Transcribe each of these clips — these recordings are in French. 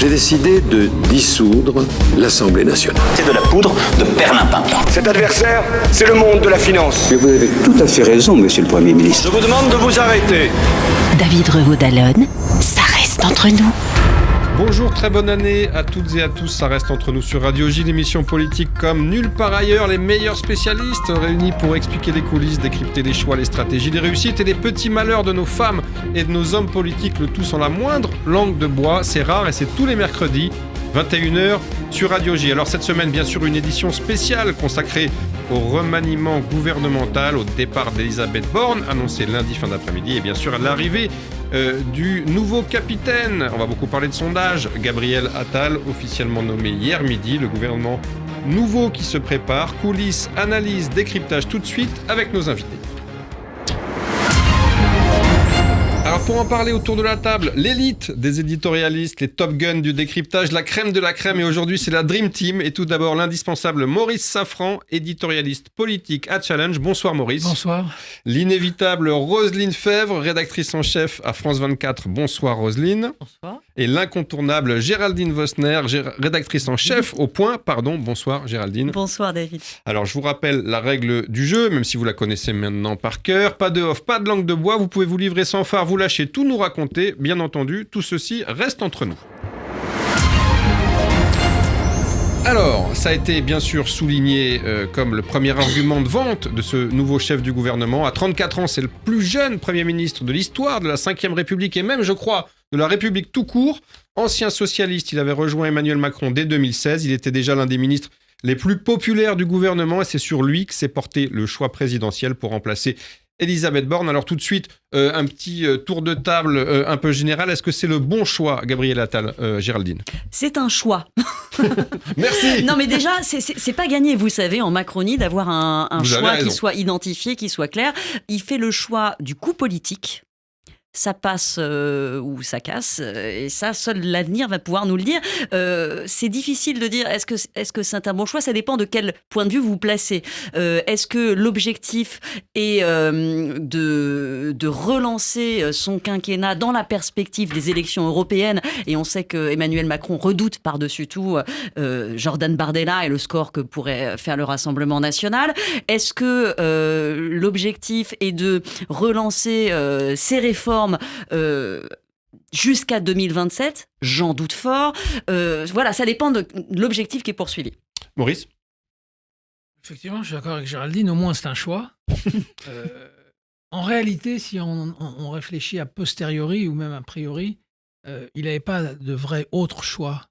J'ai décidé de dissoudre l'Assemblée nationale. C'est de la poudre de perlimpinpin. Cet adversaire, c'est le monde de la finance. Mais vous avez tout à fait raison, monsieur le Premier ministre. Je vous demande de vous arrêter. David Revaud-Dallon, ça reste entre nous. Bonjour, très bonne année à toutes et à tous, ça reste entre nous sur Radio J, l'émission politique comme nulle part ailleurs, les meilleurs spécialistes réunis pour expliquer les coulisses, décrypter les choix, les stratégies, les réussites et les petits malheurs de nos femmes et de nos hommes politiques, le tout sans la moindre langue de bois, c'est rare et c'est tous les mercredis, 21h sur Radio J. Alors cette semaine, bien sûr, une édition spéciale consacrée au remaniement gouvernemental, au départ d'Elisabeth Borne, annoncé lundi fin d'après-midi, et bien sûr à l'arrivée du nouveau capitaine. On va beaucoup parler de sondage. Gabriel Attal, officiellement nommé hier midi, le gouvernement nouveau qui se prépare. Coulisses, analyse, décryptage tout de suite avec nos invités. Alors pour en parler autour de la table, l'élite des éditorialistes, les Top Guns du décryptage, la crème de la crème, et aujourd'hui c'est la Dream Team. Et tout d'abord l'indispensable Maurice Safran, éditorialiste politique à Challenge. Bonsoir Maurice. Bonsoir. L'inévitable Roselyne Fèvre, rédactrice en chef à France 24. Bonsoir Roselyne. Bonsoir. Et l'incontournable Géraldine Vosner, rédactrice en chef au Point. Pardon, bonsoir Géraldine. Bonsoir David. Alors je vous rappelle la règle du jeu, même si vous la connaissez maintenant par cœur. Pas de off, pas de langue de bois, vous pouvez vous livrer sans phare, vous lâcher, tout nous raconter. Bien entendu, tout ceci reste entre nous. Alors, ça a été bien sûr souligné comme le premier argument de vente de ce nouveau chef du gouvernement. À 34 ans, c'est le plus jeune Premier ministre de l'histoire de la Ve République et même, je crois, de la République tout court. Ancien socialiste, il avait rejoint Emmanuel Macron dès 2016. Il était déjà l'un des ministres les plus populaires du gouvernement et c'est sur lui que s'est porté le choix présidentiel pour remplacer Elisabeth Borne. Alors tout de suite, un petit tour de table un peu général. Est-ce que c'est le bon choix, Gabriel Attal, Géraldine ? C'est un choix. Merci. Non mais déjà, c'est pas gagné, vous savez, en Macronie, d'avoir un choix qui soit identifié, qui soit clair. Il fait le choix du coup politique. Ça passe ou ça casse, et ça, seul l'avenir va pouvoir nous le dire. C'est difficile de dire est-ce que c'est un bon choix. Ça dépend de quel point de vue vous vous placez. Est-ce que l'objectif est de relancer son quinquennat dans la perspective des élections européennes, et on sait que Emmanuel Macron redoute par-dessus tout Jordan Bardella et le score que pourrait faire le Rassemblement national. Est-ce que l'objectif est de relancer ces réformes jusqu'à 2027, j'en doute fort. Voilà, ça dépend de l'objectif qui est poursuivi. Maurice ? Effectivement, je suis d'accord avec Géraldine, au moins c'est un choix. En réalité, si on réfléchit a posteriori ou même a priori, il n'avait pas de vrai autre choix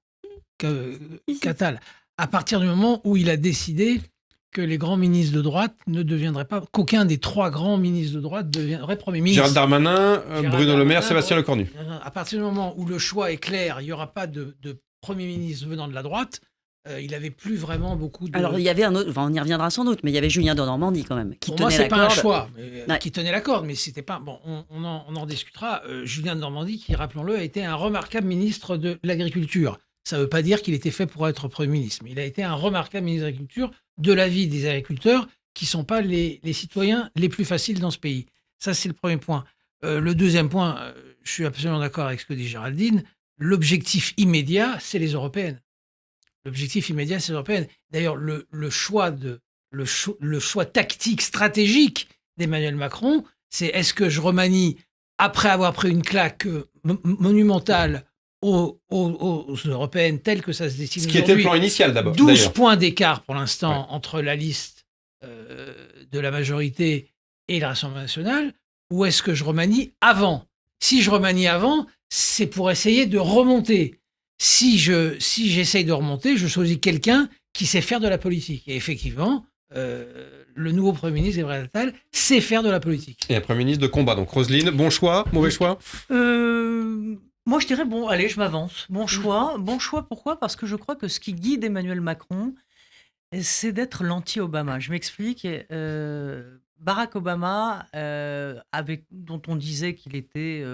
qu'Attal. À partir du moment où il a décidé que les grands ministres de droite ne deviendraient pas, qu'aucun des trois grands ministres de droite deviendrait Premier ministre. Gérald Darmanin, Bruno Le Maire, Sébastien Lecornu. À partir du moment où le choix est clair, il n'y aura pas de Premier ministre venant de la droite, il n'avait plus vraiment beaucoup de... Alors, il y avait un autre, enfin, on y reviendra sans doute, mais il y avait Julien de Normandie quand même, qui Pour tenait moi, c'est la pas corde. un choix, Ouais. qui tenait la corde, mais c'était pas... Bon, on en discutera. Julien de Normandie, qui, rappelons-le, a été un remarquable ministre de l'Agriculture. Ça ne veut pas dire qu'il était fait pour être Premier ministre, mais il a été un remarquable ministre de l'Agriculture, de l'avis des agriculteurs, qui ne sont pas les citoyens les plus faciles dans ce pays. Ça, c'est le premier point. Le deuxième point, je suis absolument d'accord avec ce que dit Géraldine, l'objectif immédiat, c'est les européennes. L'objectif immédiat, c'est les européennes. D'ailleurs, le choix tactique, stratégique d'Emmanuel Macron, c'est est-ce que je remanie, après avoir pris une claque monumentale aux européennes telles que ça se dessine Ce qui était le plan initial d'abord. 12 d'ailleurs. points d'écart pour l'instant entre la liste de la majorité et le Rassemblement national, ou est-ce que je remanie avant ? Si je remanie avant, c'est pour essayer de remonter. Si j'essaye de remonter, je choisis quelqu'un qui sait faire de la politique. Et effectivement, le nouveau Premier ministre, Gabriel Attal, sait faire de la politique. Et un Premier ministre de combat. Donc Roselyne, bon choix, mauvais choix ? Moi, je dirais, bon, allez, je m'avance. Bon choix. Bon choix, pourquoi ? Parce que je crois que ce qui guide Emmanuel Macron, c'est d'être l'anti-Obama. Je m'explique. Barack Obama, dont on disait qu'il était,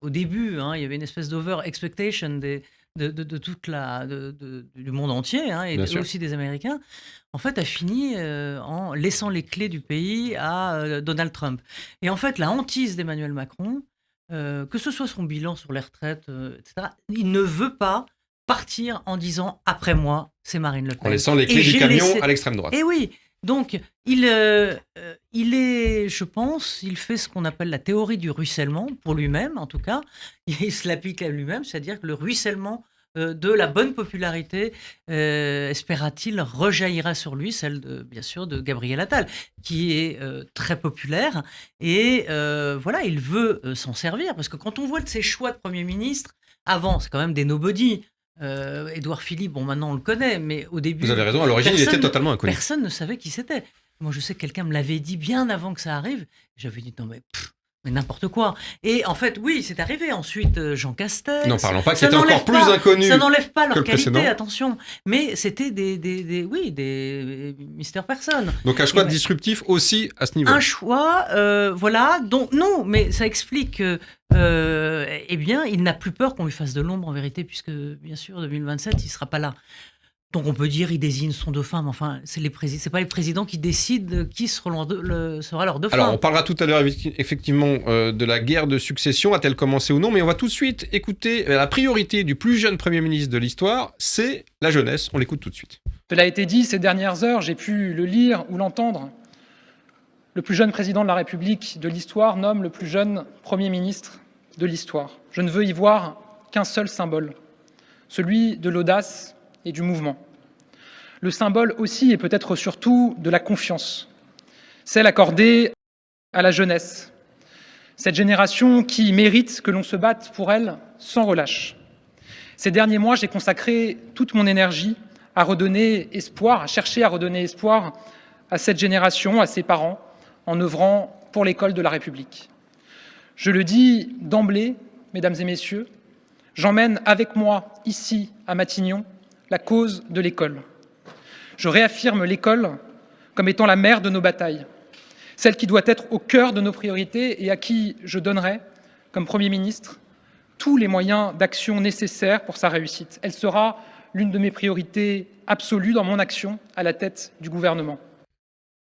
au début, il y avait une espèce d'over-expectation de toute du monde entier, et aussi des Américains, en fait, a fini en laissant les clés du pays à Donald Trump. Et en fait, la hantise d'Emmanuel Macron, que ce soit son bilan sur les retraites, etc., il ne veut pas partir en disant « après moi, c'est Marine Le Pen ». En laissant les clés du camion à l'extrême droite. Et oui, donc il est, je pense, il fait ce qu'on appelle la théorie du ruissellement, pour lui-même en tout cas. Il se l'applique à lui-même, c'est-à-dire que le ruissellement de la bonne popularité, espéra-t-il, rejaillira sur lui, celle bien sûr de Gabriel Attal, qui est très populaire. Et voilà, il veut s'en servir, parce que quand on voit de ses choix de Premier ministre, avant, c'est quand même des nobody. Édouard Philippe, bon, maintenant on le connaît, mais au début... Vous avez raison, à l'origine, il était totalement inconnu. Personne ne savait qui c'était. Moi, je sais que quelqu'un me l'avait dit bien avant que ça arrive. J'avais dit, non mais n'importe quoi. Et en fait, oui, c'est arrivé. Ensuite, Jean Castex. N'en parlons pas, qui était encore plus inconnu. Ça n'enlève pas leur qualité, précédent. attention. Mais c'était des Mister Personne. Donc un choix disruptif aussi à ce niveau. Un choix, voilà, dont non, mais ça explique que, eh bien, il n'a plus peur qu'on lui fasse de l'ombre en vérité, puisque bien sûr, 2027, il sera pas là. Donc on peut dire il désigne son dauphin, mais enfin, c'est pas les présidents qui décident qui sera leur dauphin. Alors on parlera tout à l'heure effectivement de la guerre de succession, a-t-elle commencé ou non, mais on va tout de suite écouter la priorité du plus jeune Premier ministre de l'histoire, c'est la jeunesse. On l'écoute tout de suite. Cela a été dit ces dernières heures, j'ai pu le lire ou l'entendre. Le plus jeune président de la République de l'histoire nomme le plus jeune Premier ministre de l'histoire. Je ne veux y voir qu'un seul symbole, celui de l'audace et du mouvement. Le symbole aussi et peut-être surtout de la confiance, celle accordée à la jeunesse, cette génération qui mérite que l'on se batte pour elle sans relâche. Ces derniers mois, j'ai consacré toute mon énergie à redonner espoir, à chercher à redonner espoir à cette génération, à ses parents, en œuvrant pour l'école de la République. Je le dis d'emblée, mesdames et messieurs, j'emmène avec moi, ici, à Matignon, la cause de l'école. Je réaffirme l'école comme étant la mère de nos batailles, celle qui doit être au cœur de nos priorités et à qui je donnerai, comme Premier ministre, tous les moyens d'action nécessaires pour sa réussite. Elle sera l'une de mes priorités absolues dans mon action à la tête du gouvernement.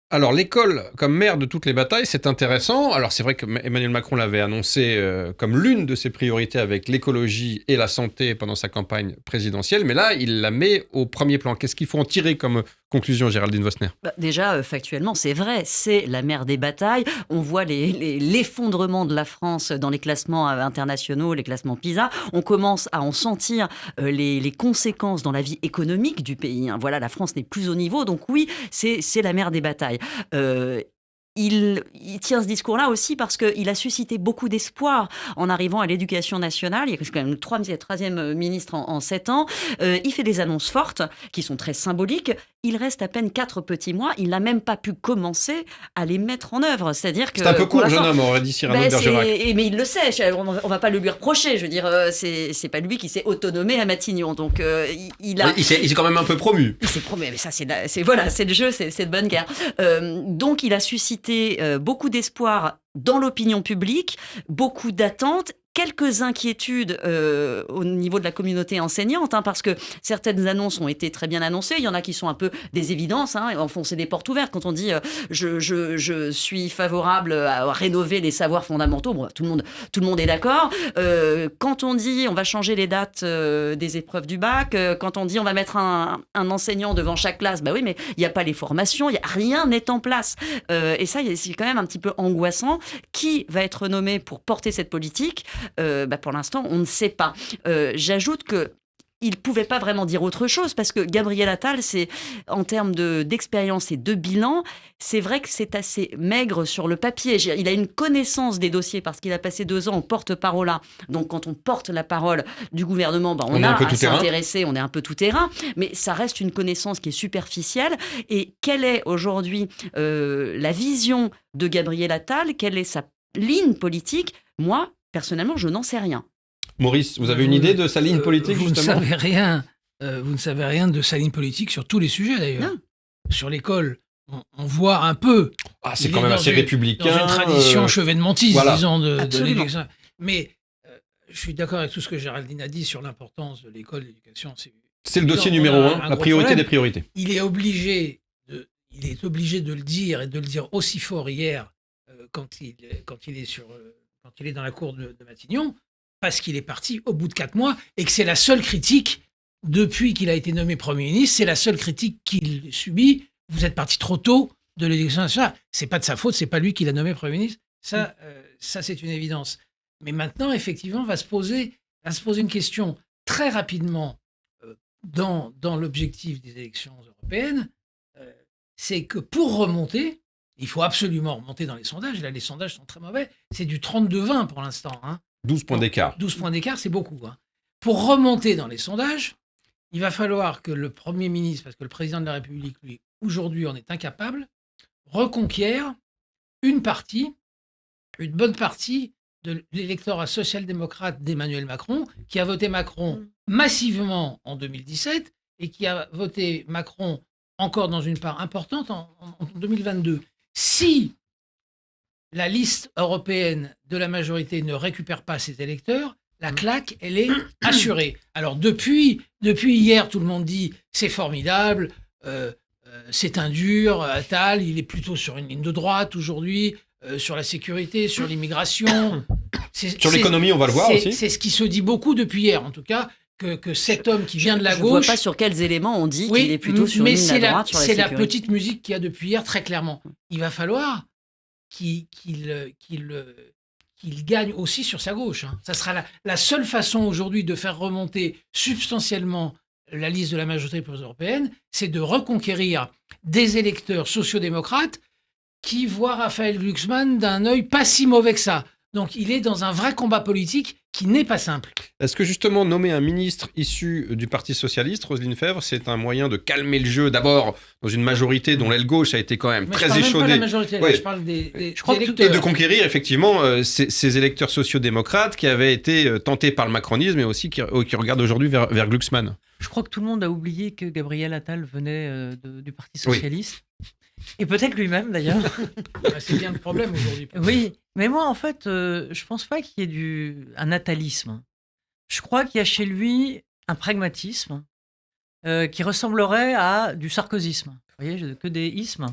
Alors l'école comme mère de toutes les batailles, c'est intéressant. Alors c'est vrai que Emmanuel Macron l'avait annoncé comme l'une de ses priorités avec l'écologie et la santé pendant sa campagne présidentielle, mais là il la met au premier plan. Qu'est-ce qu'il faut en tirer comme conclusion, Géraldine Vosner? Déjà, factuellement, c'est vrai, c'est la mère des batailles. On voit l'effondrement de la France dans les classements internationaux, les classements PISA. On commence à en sentir les conséquences dans la vie économique du pays. Voilà, la France n'est plus au niveau, donc oui, c'est la mère des batailles. Il tient ce discours-là aussi parce qu'il a suscité beaucoup d'espoir en arrivant à l'éducation nationale. Il est quand même le troisième ministre en 7 ans. Il fait des annonces fortes qui sont très symboliques. Il reste à peine 4 petits mois. Il n'a même pas pu commencer à les mettre en œuvre. C'est-à-dire que... C'est un peu court, jeune homme, aurait dit Cyrano de Bergerac. Mais il le sait. On ne va pas le lui reprocher. Je veux dire, c'est pas lui qui s'est autonomé à Matignon. Donc, il s'est quand même un peu promu. Il s'est promu. Mais ça, c'est le jeu, c'est de bonne guerre. Donc, il a suscité beaucoup d'espoir dans l'opinion publique, beaucoup d'attentes, quelques inquiétudes au niveau de la communauté enseignante, parce que certaines annonces ont été très bien annoncées. Il y en a qui sont un peu des évidences, enfoncer des portes ouvertes. Quand on dit je suis favorable à rénover les savoirs fondamentaux, bon, tout le monde est d'accord. Quand on dit on va changer les dates des épreuves du bac, quand on dit on va mettre un enseignant devant chaque classe, bah oui, mais il n'y a pas les formations, rien n'est en place. Et ça, c'est quand même un petit peu angoissant. Qui va être nommé pour porter cette politique ? Pour l'instant, on ne sait pas. J'ajoute que il ne pouvait pas vraiment dire autre chose parce que Gabriel Attal, en termes d'expérience et de bilan, c'est vrai que c'est assez maigre sur le papier. Il a une connaissance des dossiers parce qu'il a passé 2 ans en porte-parole. Donc, quand on porte la parole du gouvernement, on a à s'intéresser, on est un peu tout terrain, mais ça reste une connaissance qui est superficielle. Et quelle est aujourd'hui la vision de Gabriel Attal? Quelle est sa ligne politique? Moi, personnellement, je n'en sais rien. Maurice, vous avez une idée de sa ligne politique, justement ? Vous ne savez rien de sa ligne politique sur tous les sujets, d'ailleurs. Non. Sur l'école, on voit un peu... c'est quand même assez républicain. Dans une tradition chevènementiste, voilà. disons, de l'éducation. Mais je suis d'accord avec tout ce que Géraldine a dit sur l'importance de l'école, de l'éducation. C'est le dossier numéro 1, la priorité des priorités. Il est obligé de le dire et de le dire aussi fort hier quand il quand il est dans la cour de Matignon, parce qu'il est parti au bout de 4 mois et que c'est la seule critique, depuis qu'il a été nommé Premier ministre, c'est la seule critique qu'il subit. Vous êtes parti trop tôt de l'élection nationale. C'est pas de sa faute, c'est pas lui qui l'a nommé Premier ministre. Ça, c'est une évidence. Mais maintenant, effectivement, va se poser une question très rapidement dans l'objectif des élections européennes. C'est que pour remonter, il faut absolument remonter dans les sondages. Là, les sondages sont très mauvais. C'est du 32-20 pour l'instant. 12 points d'écart. 12 points d'écart, c'est beaucoup. Pour remonter dans les sondages, il va falloir que le Premier ministre, parce que le Président de la République, lui, aujourd'hui, en est incapable, reconquiert une bonne partie de l'électorat social-démocrate d'Emmanuel Macron, qui a voté Macron massivement en 2017 et qui a voté Macron encore dans une part importante en 2022. Si la liste européenne de la majorité ne récupère pas ses électeurs, la claque, elle est assurée. Alors depuis hier, tout le monde dit c'est formidable, c'est un dur, Attal, il est plutôt sur une ligne de droite aujourd'hui, sur la sécurité, sur l'immigration. Sur l'économie, on va le voir aussi. C'est ce qui se dit beaucoup depuis hier, en tout cas, que cet homme qui vient de la gauche... Je ne vois pas sur quels éléments on dit qu'il est plutôt sur une ligne à droite, sur la sécurité. C'est la petite musique qu'il y a depuis hier, très clairement. Il va falloir qu'il gagne aussi sur sa gauche. Ça sera la seule façon aujourd'hui de faire remonter substantiellement la liste de la majorité européenne, c'est de reconquérir des électeurs sociodémocrates qui voient Raphaël Glucksmann d'un œil pas si mauvais que ça. Donc il est dans un vrai combat politique qui n'est pas simple. Est-ce que justement nommer un ministre issu du Parti socialiste, Roselyne Febvre, c'est un moyen de calmer le jeu d'abord dans une majorité dont l'aile gauche a été quand même très échaudée. Je parle même pas de la majorité, je parle des électeurs. Et de conquérir effectivement ces électeurs sociodémocrates qui avaient été tentés par le macronisme et aussi qui regardent aujourd'hui vers Glucksmann. Je crois que tout le monde a oublié que Gabriel Attal venait du Parti socialiste. Oui. Et peut-être lui-même, d'ailleurs. C'est bien le problème aujourd'hui. Oui, mais moi, en fait, je pense pas qu'il y ait un attalisme. Je crois qu'il y a chez lui un pragmatisme qui ressemblerait à du sarkozysme. Vous voyez, que des ismes.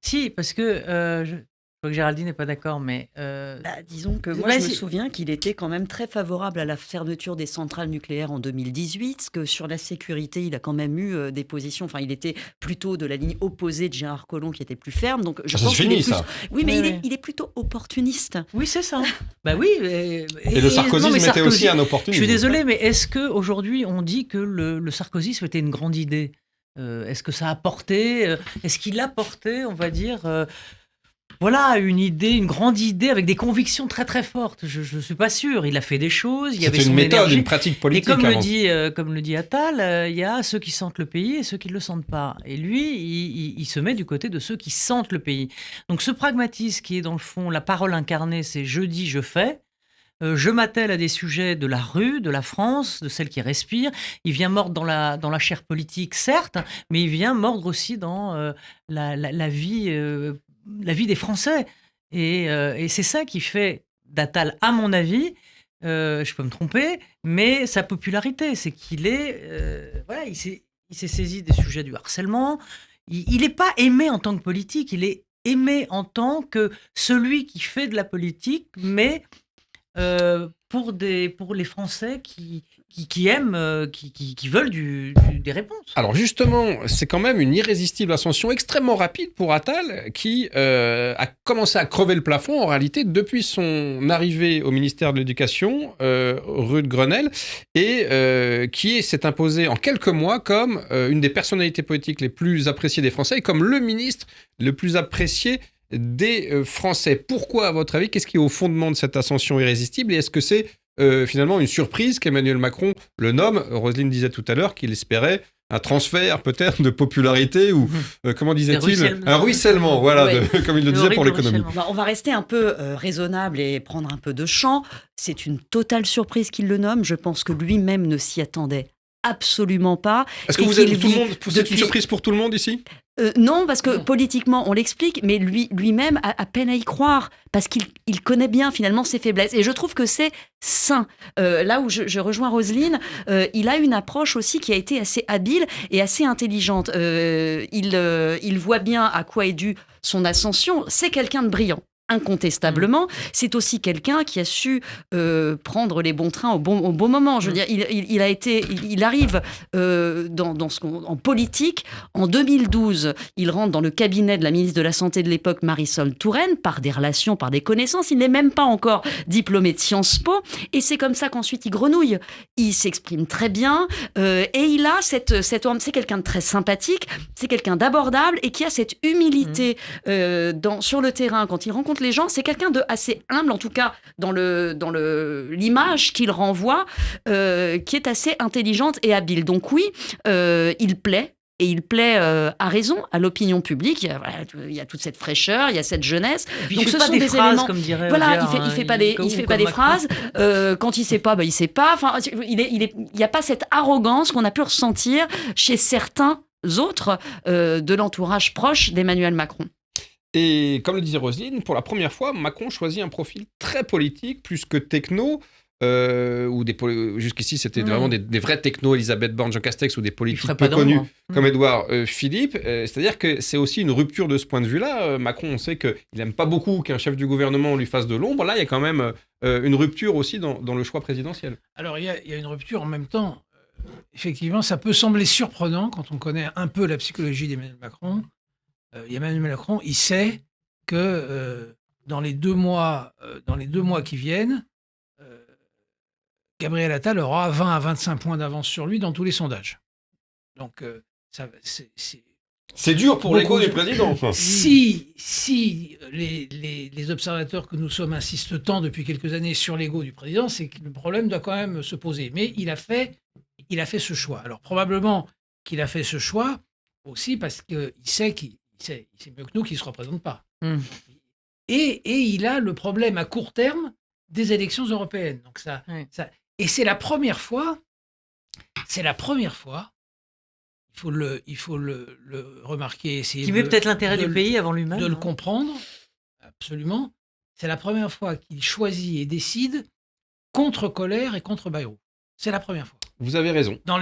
Si, parce que... Je crois que Géraldine n'est pas d'accord, mais... disons que moi, je me souviens qu'il était quand même très favorable à la fermeture des centrales nucléaires en 2018, que sur la sécurité, il a quand même eu des positions... Enfin, il était plutôt de la ligne opposée de Gérard Collomb, qui était plus ferme. Donc, je pense qu'il est plus... Oui, mais il est plutôt opportuniste. Oui, c'est ça. Bah oui. Et le sarkozysme était aussi un opportunisme. Je suis désolé, mais est-ce qu'aujourd'hui, on dit que le sarkozysme était une grande idée ? Est-ce que ça a porté... Est-ce qu'il a porté, on va dire... Voilà, une idée, une grande idée avec des convictions très très fortes. Je ne suis pas sûr. Il a fait des choses. Il y avait son méthode, énergie. Une pratique politique. Et comme le dit Attal, il y a ceux qui sentent le pays et ceux qui ne le sentent pas. Et lui, il se met du côté de ceux qui sentent le pays. Donc ce pragmatisme qui est dans le fond, la parole incarnée, c'est je dis, je fais. Je m'attelle à des sujets de la rue, de la France, de celle qui respire. Il vient mordre dans la chair politique, certes, mais il vient mordre aussi dans la vie des Français. Et c'est ça qui fait d'Attal, à mon avis, je peux me tromper, mais sa popularité, c'est qu'il il s'est saisi des sujets du harcèlement. Il n'est pas aimé en tant que politique, il est aimé en tant que celui qui fait de la politique, mais pour les Français qui aiment, qui veulent des réponses. Alors justement, c'est quand même une irrésistible ascension extrêmement rapide pour Attal, qui a commencé à crever le plafond en réalité depuis son arrivée au ministère de l'Éducation, rue de Grenelle, et qui s'est imposé en quelques mois comme une des personnalités politiques les plus appréciées des Français et comme le ministre le plus apprécié des Français. Pourquoi, à votre avis, qu'est-ce qui est au fondement de cette ascension irrésistible et est-ce que c'est finalement une surprise qu'Emmanuel Macron le nomme? Roselyne disait tout à l'heure qu'il espérait un transfert peut-être de popularité ou, comment disait-il, un ruissellement, voilà, ouais. Comme il le disait pour l'économie. On va rester un peu raisonnable et prendre un peu de champ. C'est une totale surprise qu'il le nomme. Je pense que lui-même ne s'y attendait absolument pas. Est-ce que c'est une surprise pour tout le monde ici? Non, parce que politiquement, on l'explique, mais lui-même a peine à y croire, parce qu'il connaît bien finalement ses faiblesses. Et je trouve que c'est sain. Là où je rejoins Roselyne, il a une approche aussi qui a été assez habile et assez intelligente. Il voit bien à quoi est due son ascension. C'est quelqu'un de brillant. incontestablement. C'est aussi quelqu'un qui a su prendre les bons trains au bon moment. Je veux dire, il arrive en politique. En 2012, il rentre dans le cabinet de la ministre de la Santé de l'époque, Marisol Touraine, par des relations, par des connaissances. Il n'est même pas encore diplômé de Sciences Po. Et c'est comme ça qu'ensuite il grenouille. Il s'exprime très bien. Et il a c'est quelqu'un de très sympathique. C'est quelqu'un d'abordable et qui a cette humilité sur le terrain quand il rencontre les gens. C'est quelqu'un de assez humble, en tout cas dans l'image qu'il renvoie, qui est assez intelligente et habile. Donc oui, il plaît. Et il plaît à raison à l'opinion publique. Il y a toute cette fraîcheur, il y a cette jeunesse. Puis donc il ce fait sont pas des phrases, éléments. Comme dirait voilà, Audiard, il fait pas des phrases. Quand il sait pas, il sait pas. Enfin, il y a pas cette arrogance qu'on a pu ressentir chez certains autres de l'entourage proche d'Emmanuel Macron. Et comme le disait Roselyne, pour la première fois, Macron choisit un profil très politique, plus que techno. Jusqu'ici, c'était vraiment des vrais technos, Elisabeth Borne, Jean Castex, ou des politiques peu connus comme Édouard Philippe. C'est-à-dire que c'est aussi une rupture de ce point de vue-là. Macron, on sait qu'il n'aime pas beaucoup qu'un chef du gouvernement lui fasse de l'ombre. Là, il y a quand même une rupture aussi dans le choix présidentiel. Alors, il y a une rupture en même temps. Effectivement, ça peut sembler surprenant quand on connaît un peu la psychologie d'Emmanuel Macron. Emmanuel Macron, il sait que dans les 2 mois qui viennent, Gabriel Attal aura 20 à 25 points d'avance sur lui dans tous les sondages. Donc, c'est dur pour l'ego des présidents. Si les observateurs que nous sommes insistent tant depuis quelques années sur l'ego du président, c'est que le problème doit quand même se poser. Mais il a fait ce choix. Alors, probablement qu'il a fait ce choix aussi parce qu'il sait mieux que nous qu'il ne se représente pas. Et il a le problème à court terme des élections européennes. Donc et c'est la première fois, il faut le remarquer, essayer qui met peut-être l'intérêt du pays avant lui-même. De le comprendre, absolument. C'est la première fois qu'il choisit et décide contre Koller et contre Bayrou. C'est la première fois. Vous avez raison. Dans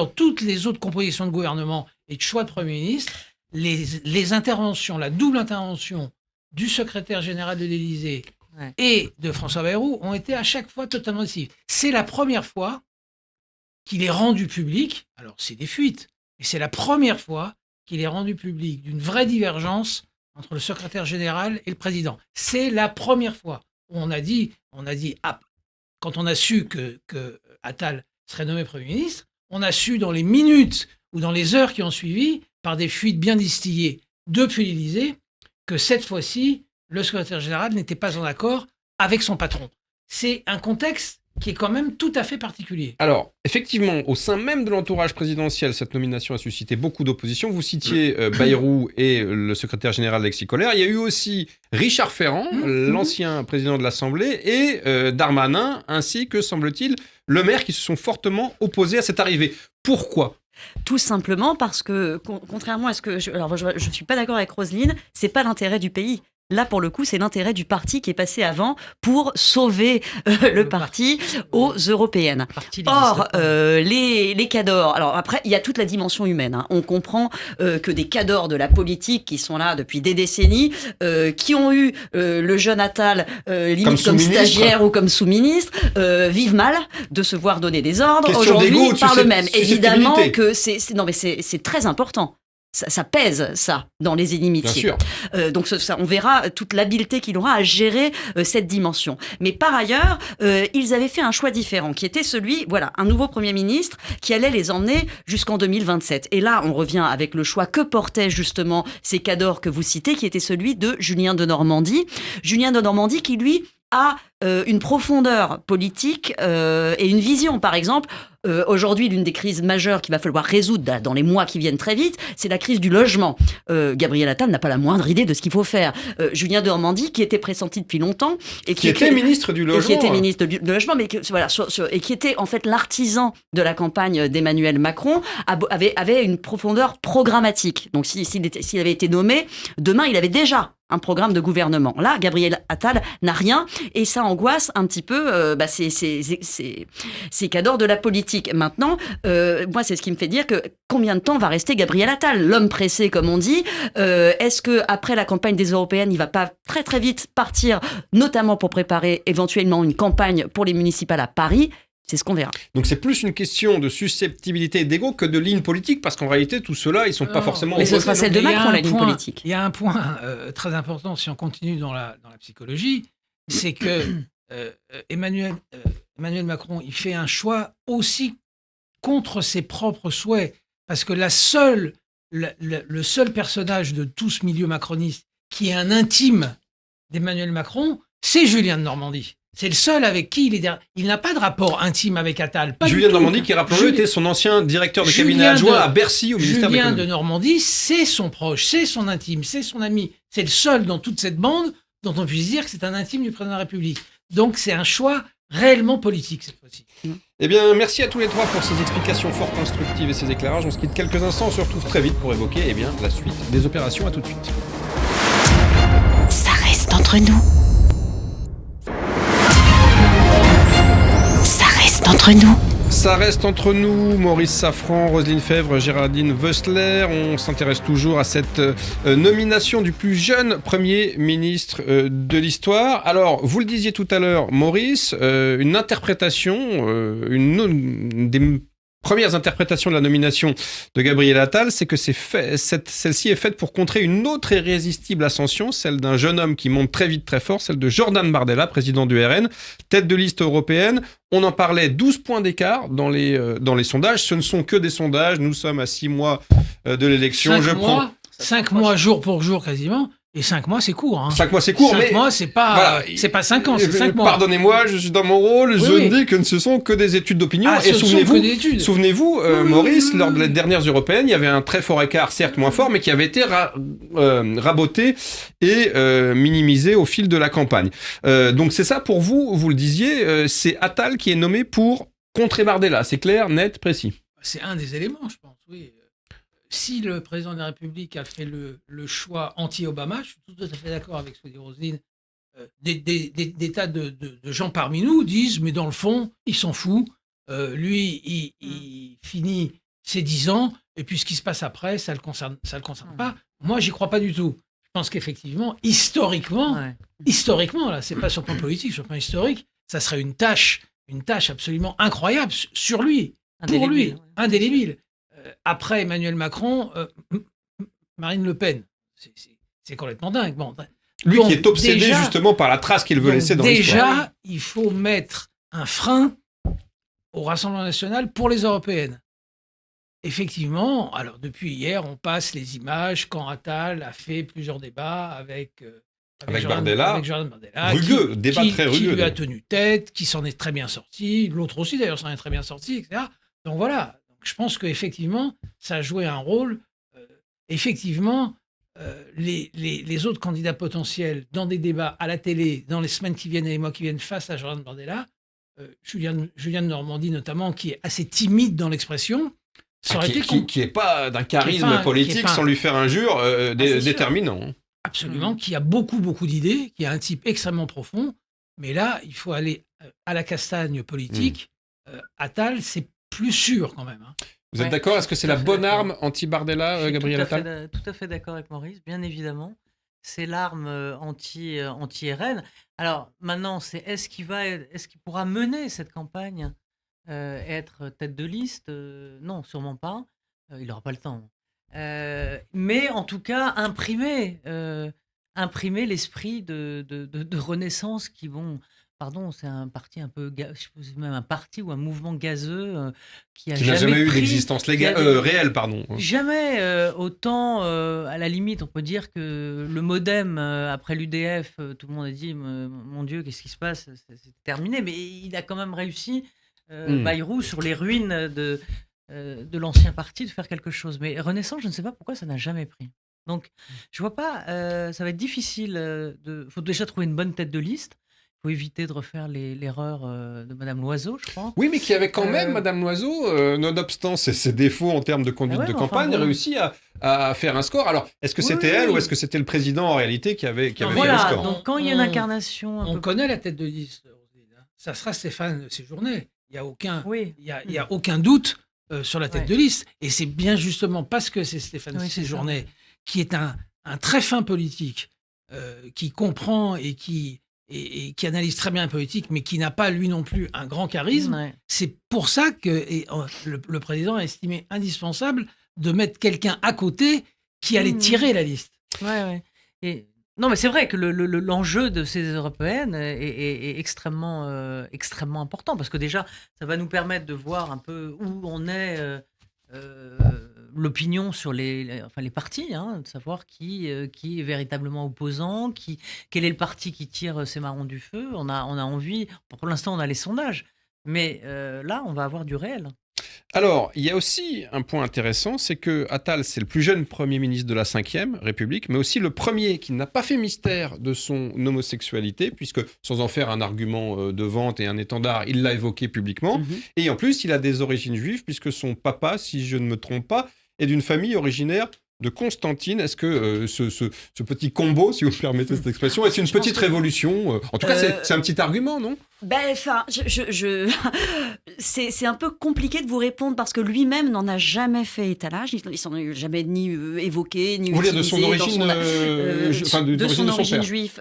toutes les autres compositions de gouvernement et de choix de Premier ministre, les interventions, la double intervention du secrétaire général de l'Élysée et de François Bayrou ont été à chaque fois totalement décisives. C'est la première fois qu'il est rendu public, alors c'est des fuites, mais c'est la première fois qu'il est rendu public d'une vraie divergence entre le secrétaire général et le président. C'est la première fois où on a dit quand on a su que Attal serait nommé Premier ministre, on a su dans les minutes ou dans les heures qui ont suivi, par des fuites bien distillées depuis l'Élysée, que cette fois-ci, le secrétaire général n'était pas en accord avec son patron. C'est un contexte qui est quand même tout à fait particulier. Alors, effectivement, au sein même de l'entourage présidentiel, cette nomination a suscité beaucoup d'opposition. Vous citiez Bayrou et le secrétaire général Alexis Koller. Il y a eu aussi Richard Ferrand, l'ancien président de l'Assemblée, et Darmanin, ainsi que, semble-t-il, Le Maire, qui se sont fortement opposés à cette arrivée. Pourquoi ? Tout simplement parce que, contrairement à ce que... je ne suis pas d'accord avec Roselyne, ce n'est pas l'intérêt du pays. Là, pour le coup, c'est l'intérêt du parti qui est passé avant pour sauver le parti aux européennes. Or, les cadors... Alors après, il y a toute la dimension humaine. Hein. On comprend que des cadors de la politique qui sont là depuis des décennies, qui ont eu le jeune Attal limite comme stagiaire ou comme sous-ministre, vivent mal de se voir donner des ordres. Aujourd'hui, ils parlent même. Évidemment que c'est très important. Ça pèse, ça, dans les inimitiés. Bien sûr. Donc on verra toute l'habileté qu'il aura à gérer cette dimension. Mais par ailleurs, ils avaient fait un choix différent, qui était celui, un nouveau Premier ministre qui allait les emmener jusqu'en 2027. Et là, on revient avec le choix que portaient justement ces cadors que vous citez, qui était celui de Julien Denormandie. Julien Denormandie qui, lui, a une profondeur politique et une vision. Par exemple, aujourd'hui, l'une des crises majeures qu'il va falloir résoudre dans les mois qui viennent très vite, c'est la crise du logement. Gabriel Attal n'a pas la moindre idée de ce qu'il faut faire. Julien Denormandie, qui était pressenti depuis longtemps... et qui était ministre du Logement. Qui était ministre du Logement, mais et qui était en fait l'artisan de la campagne d'Emmanuel Macron, avait une profondeur programmatique. Donc s'il avait été nommé, demain, il avait déjà un programme de gouvernement. Là, Gabriel Attal n'a rien, et ça angoisse un petit peu ces cadors de la politique. Maintenant, moi, c'est ce qui me fait dire que combien de temps va rester Gabriel Attal, l'homme pressé, comme on dit. Est-ce qu'après la campagne des européennes, il ne va pas très très vite partir, notamment pour préparer éventuellement une campagne pour les municipales à Paris? C'est ce qu'on verra. Donc c'est plus une question de susceptibilité et d'ego que de ligne politique, parce qu'en réalité, tout cela, ils ne sont pas forcément... Mais ce sera celle de Macron, la ligne politique. Il y a un point très important, si on continue dans la psychologie, c'est que Emmanuel Macron, il fait un choix aussi contre ses propres souhaits, parce que le seul personnage de tout ce milieu macroniste qui est un intime d'Emmanuel Macron, c'est Julien de Normandie. C'est le seul avec qui il n'a pas de rapport intime avec Attal. Julien de Normandie, qui, rappelons-le, était son ancien directeur de cabinet adjoint à Bercy au ministère de l'économie. Julien de Normandie, c'est son proche, c'est son intime, c'est son ami. C'est le seul dans toute cette bande dont on puisse dire que c'est un intime du président de la République. Donc c'est un choix réellement politique cette fois-ci. Eh bien, merci à tous les trois pour ces explications fort constructives et ces éclairages. On se quitte quelques instants, on se retrouve très vite pour évoquer la suite des opérations. À tout de suite. Ça reste entre nous. Ça reste entre nous. Ça reste entre nous, Maurice Safran, Roselyne Fèvre, Géraldine Vossler. On s'intéresse toujours à cette nomination du plus jeune Premier ministre de l'histoire. Alors, vous le disiez tout à l'heure, Maurice, une interprétation, une des premières interprétations de la nomination de Gabriel Attal, c'est que celle-ci est faite pour contrer une autre irrésistible ascension, celle d'un jeune homme qui monte très vite, très fort, celle de Jordan Bardella, président du RN, tête de liste européenne. On en parlait, 12 points d'écart dans les sondages. Ce ne sont que des sondages. Nous sommes à 6 mois de l'élection. 5 mois jour pour jour quasiment. Et 5 mois, c'est court. 5 mois, c'est court, 5 mois, c'est pas 5 ans, c'est 5 mois. Pardonnez-moi, je suis dans mon rôle, je dis que ce sont que des études d'opinion. Et souvenez-vous, Maurice, lors des dernières européennes, il y avait un très fort écart, certes moins fort, mais qui avait été raboté et minimisé au fil de la campagne. Donc c'est ça pour vous, vous le disiez, c'est Attal qui est nommé pour contrer Bardella. C'est clair, net, précis. C'est un des éléments, je pense, oui. Si le président de la République a fait le choix anti-Obama, je suis tout à fait d'accord avec ce que dit Roselyne, des tas de gens parmi nous disent, mais dans le fond, il s'en fout. Lui, il finit ses 10 ans, et puis ce qui se passe après, ça le concerne pas. Moi, j'y crois pas du tout. Je pense qu'effectivement, historiquement, là, c'est pas sur le plan politique, sur le plan historique, ça serait une tâche absolument incroyable sur lui, pour lui, indélébile. Après Emmanuel Macron, Marine Le Pen. C'est complètement dingue. Bon, lui donc, qui est obsédé justement par la trace qu'il veut laisser dans l'histoire. Déjà, il faut mettre un frein au Rassemblement national pour les européennes. Effectivement, alors depuis hier, on passe les images quand Attal a fait plusieurs débats avec Jordan Bardella, rugueux, débat très rugueux. Qui lui a tenu tête, qui s'en est très bien sorti, l'autre aussi d'ailleurs s'en est très bien sorti, etc. Donc voilà. Je pense qu'effectivement, ça a joué un rôle. Effectivement, les autres candidats potentiels dans des débats à la télé, dans les semaines qui viennent et les mois qui viennent face à Jordan Bardella, Julien de Normandie notamment, qui est assez timide dans l'expression, ça aurait été... Qui n'est pas d'un charisme politique, sans lui faire injure, déterminant. Absolument, qui a beaucoup d'idées, qui a un type extrêmement profond. Mais là, il faut aller à la castagne politique. Attal, c'est plus sûr quand même. Vous êtes d'accord? Est-ce que c'est la bonne arme anti-Bardella, Gabriel Attal? Tout à fait d'accord avec Maurice, bien évidemment. C'est l'arme anti-RN. Alors maintenant, est-ce qu'il pourra mener cette campagne, être tête de liste? Non, sûrement pas. Il n'aura pas le temps. Mais en tout cas, imprimer l'esprit de renaissance qui vont... Pardon, c'est un parti un peu, je suppose même un parti ou un mouvement gazeux qui n'a jamais eu d'existence réelle, pardon. Jamais autant, à la limite, on peut dire que le MoDem après l'UDF, tout le monde a dit, mon Dieu, qu'est-ce qui se passe, c'est terminé. Mais il a quand même réussi, Bayrou, sur les ruines de l'ancien parti, de faire quelque chose. Mais Renaissance, je ne sais pas pourquoi ça n'a jamais pris. Donc, je vois pas, ça va être difficile. Faut déjà trouver une bonne tête de liste. Il faut éviter de refaire l'erreur de Madame Loiseau, je crois. Oui, mais qui avait quand même, Madame Loiseau, nonobstant ses défauts en termes de conduite de campagne, réussi à faire un score. Alors, est-ce que c'était elle ou est-ce que c'était le président en réalité qui avait fait le score? Donc quand il y a une incarnation... On connaît la tête de liste, Roselyne, hein. Ça sera Stéphane Séjourné. Il n'y a aucun doute sur la tête de liste. Et c'est bien justement parce que c'est Stéphane Séjourné qui est un très fin politique, qui comprend et qui analyse très bien la politique, mais qui n'a pas, lui non plus, un grand charisme. Ouais. C'est pour ça que le président a estimé indispensable de mettre quelqu'un à côté qui allait tirer la liste. Non, mais c'est vrai que l'enjeu de ces européennes est extrêmement, extrêmement important, parce que déjà, ça va nous permettre de voir un peu où on est... l'opinion sur les partis, de savoir qui est véritablement opposant, quel est le parti qui tire ses marrons du feu. On a envie, pour l'instant on a les sondages, mais là on va avoir du réel. Alors, il y a aussi un point intéressant, c'est que Attal, c'est le plus jeune Premier ministre de la Ve République, mais aussi le premier qui n'a pas fait mystère de son homosexualité, puisque sans en faire un argument de vente et un étendard, il l'a évoqué publiquement. Et en plus, il a des origines juives, puisque son papa, si je ne me trompe pas, est d'une famille originaire de Constantine. Est-ce que ce petit combo, si vous me permettez cette expression, est une petite révolution? En tout cas, c'est un petit argument, non? C'est un peu compliqué de vous répondre parce que lui-même n'en a jamais fait étalage. Il s'en a jamais ni évoqué, ni utilisé. De son origine, de son origine juive,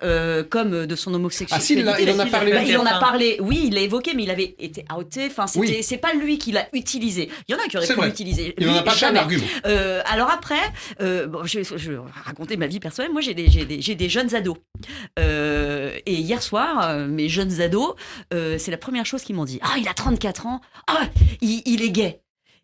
comme de son homosexualité. Ah si, il en a parlé. Il en a parlé, oui, il l'a évoqué, mais il avait été outé. Enfin, c'est pas lui qui l'a utilisé. Il y en a qui auraient pu l'utiliser. Il n'en a pas fait un argument. Alors après, je vais raconter ma vie personnelle. Moi, j'ai des jeunes ados. Et hier soir, mes jeunes ados, c'est la première chose qu'ils m'ont dit. Ah, il a 34 ans. Ah, il est gay.